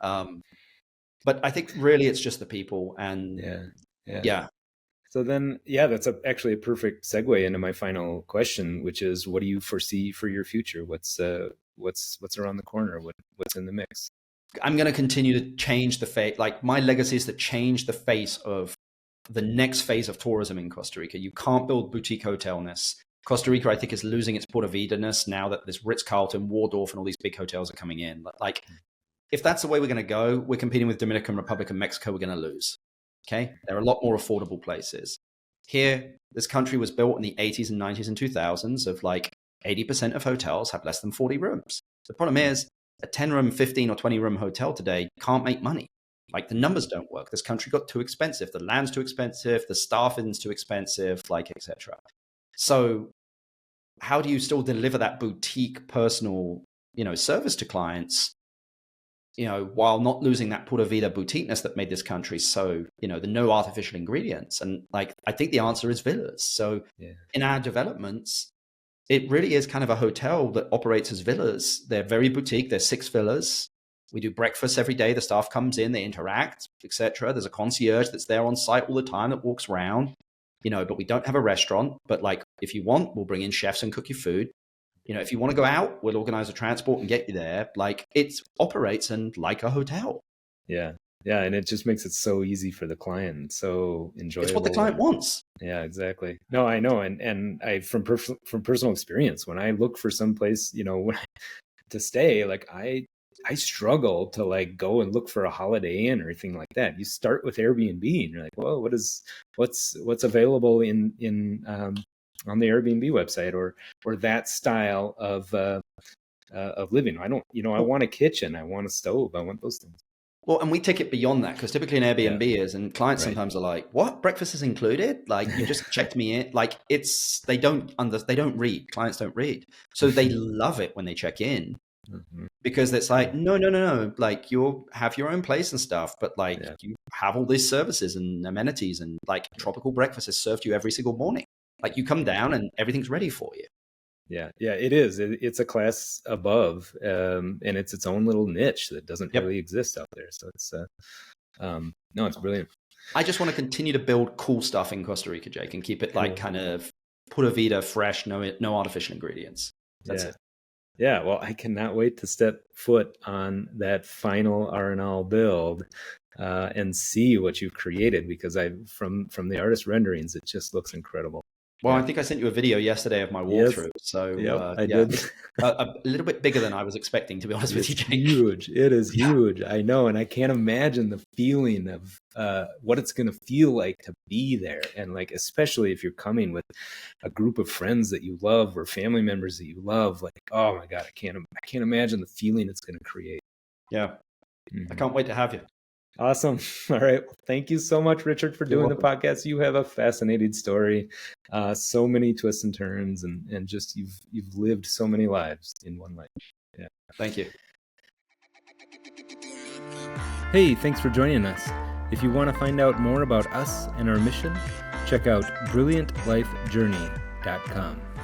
but I think really it's just the people. And So then, that's actually a perfect segue into my final question, which is, what do you foresee for your future? What's around the corner? What's in the mix? I'm going to continue to change the face. Like, my legacy is to change the face of the next phase of tourism in Costa Rica. You can't build boutique hotelness Costa Rica, I think, is losing its Pura Vida-ness now that this Ritz-Carlton, Waldorf, and all these big hotels are coming in. Like, if that's the way we're going to go, we're competing with Dominican Republic and Mexico, we're going to lose. Okay? There are a lot more affordable places. Here, this country was built in the 80s and 90s and 2000s of like 80% of hotels have less than 40 rooms. The problem is a 10-room, 15 or 20-room hotel today can't make money. Like the numbers don't work. This country got too expensive. The land's too expensive. The staffing's too expensive, like, etc. So how do you still deliver that boutique personal, service to clients, while not losing that Pura Vida boutiqueness that made this country so, the no artificial ingredients? And like, I think the answer is villas. So in our developments, it really is kind of a hotel that operates as villas. They're very boutique. There's 6 villas. We do breakfast every day. The staff comes in, they interact, etc. There's a concierge that's there on site all the time that walks around, but we don't have a restaurant. But like, if you want, we'll bring in chefs and cook your food. If you want to go out, we'll organize a transport and get you there. Like, it operates like a hotel. Yeah. Yeah. And it just makes it so easy for the client and so enjoyable. It's what the client wants. Yeah, exactly. No, I know. And I, from personal experience, when I look for someplace, to stay, like I struggle to like go and look for a Holiday Inn or anything like that. You start with Airbnb and you're like, well, what's available in on the Airbnb website or that style of living. I don't, I want a kitchen, I want a stove, I want those things. Well, and we take it beyond that because typically an Airbnb is, and clients sometimes are like, what, breakfast is included? Like, you just checked me in. Like, they don't read. Clients don't read. So they love it when they check in. Because it's like, no. Like, you have your own place and stuff, but like you have all these services and amenities and like tropical breakfast is served to you every single morning. Like, you come down and everything's ready for you. Yeah, it is. It's a class above, and it's its own little niche that doesn't really exist out there. So it's no, it's brilliant. I just want to continue to build cool stuff in Costa Rica, Jake, and keep it like kind of Pura Vida, fresh, no artificial ingredients. That's it. Yeah, well, I cannot wait to step foot on that final Arenal build and see what you've created, because from the artist renderings, it just looks incredible. Well, I think I sent you a video yesterday of my walkthrough. So I did. a little bit bigger than I was expecting, to be honest with you, Jake. Huge. It is huge. I know. And I can't imagine the feeling of what it's going to feel like to be there. And like, especially if you're coming with a group of friends that you love or family members that you love, like, oh my God, I can't imagine the feeling it's going to create. Yeah. I can't wait to have you. Awesome. All right. Well, thank you so much, Richard, for doing the podcast. You have a fascinating story, so many twists and turns, and just you've lived so many lives in one life. Yeah. Thank you. Hey, thanks for joining us. If you want to find out more about us and our mission, check out brilliantlifejourney.com.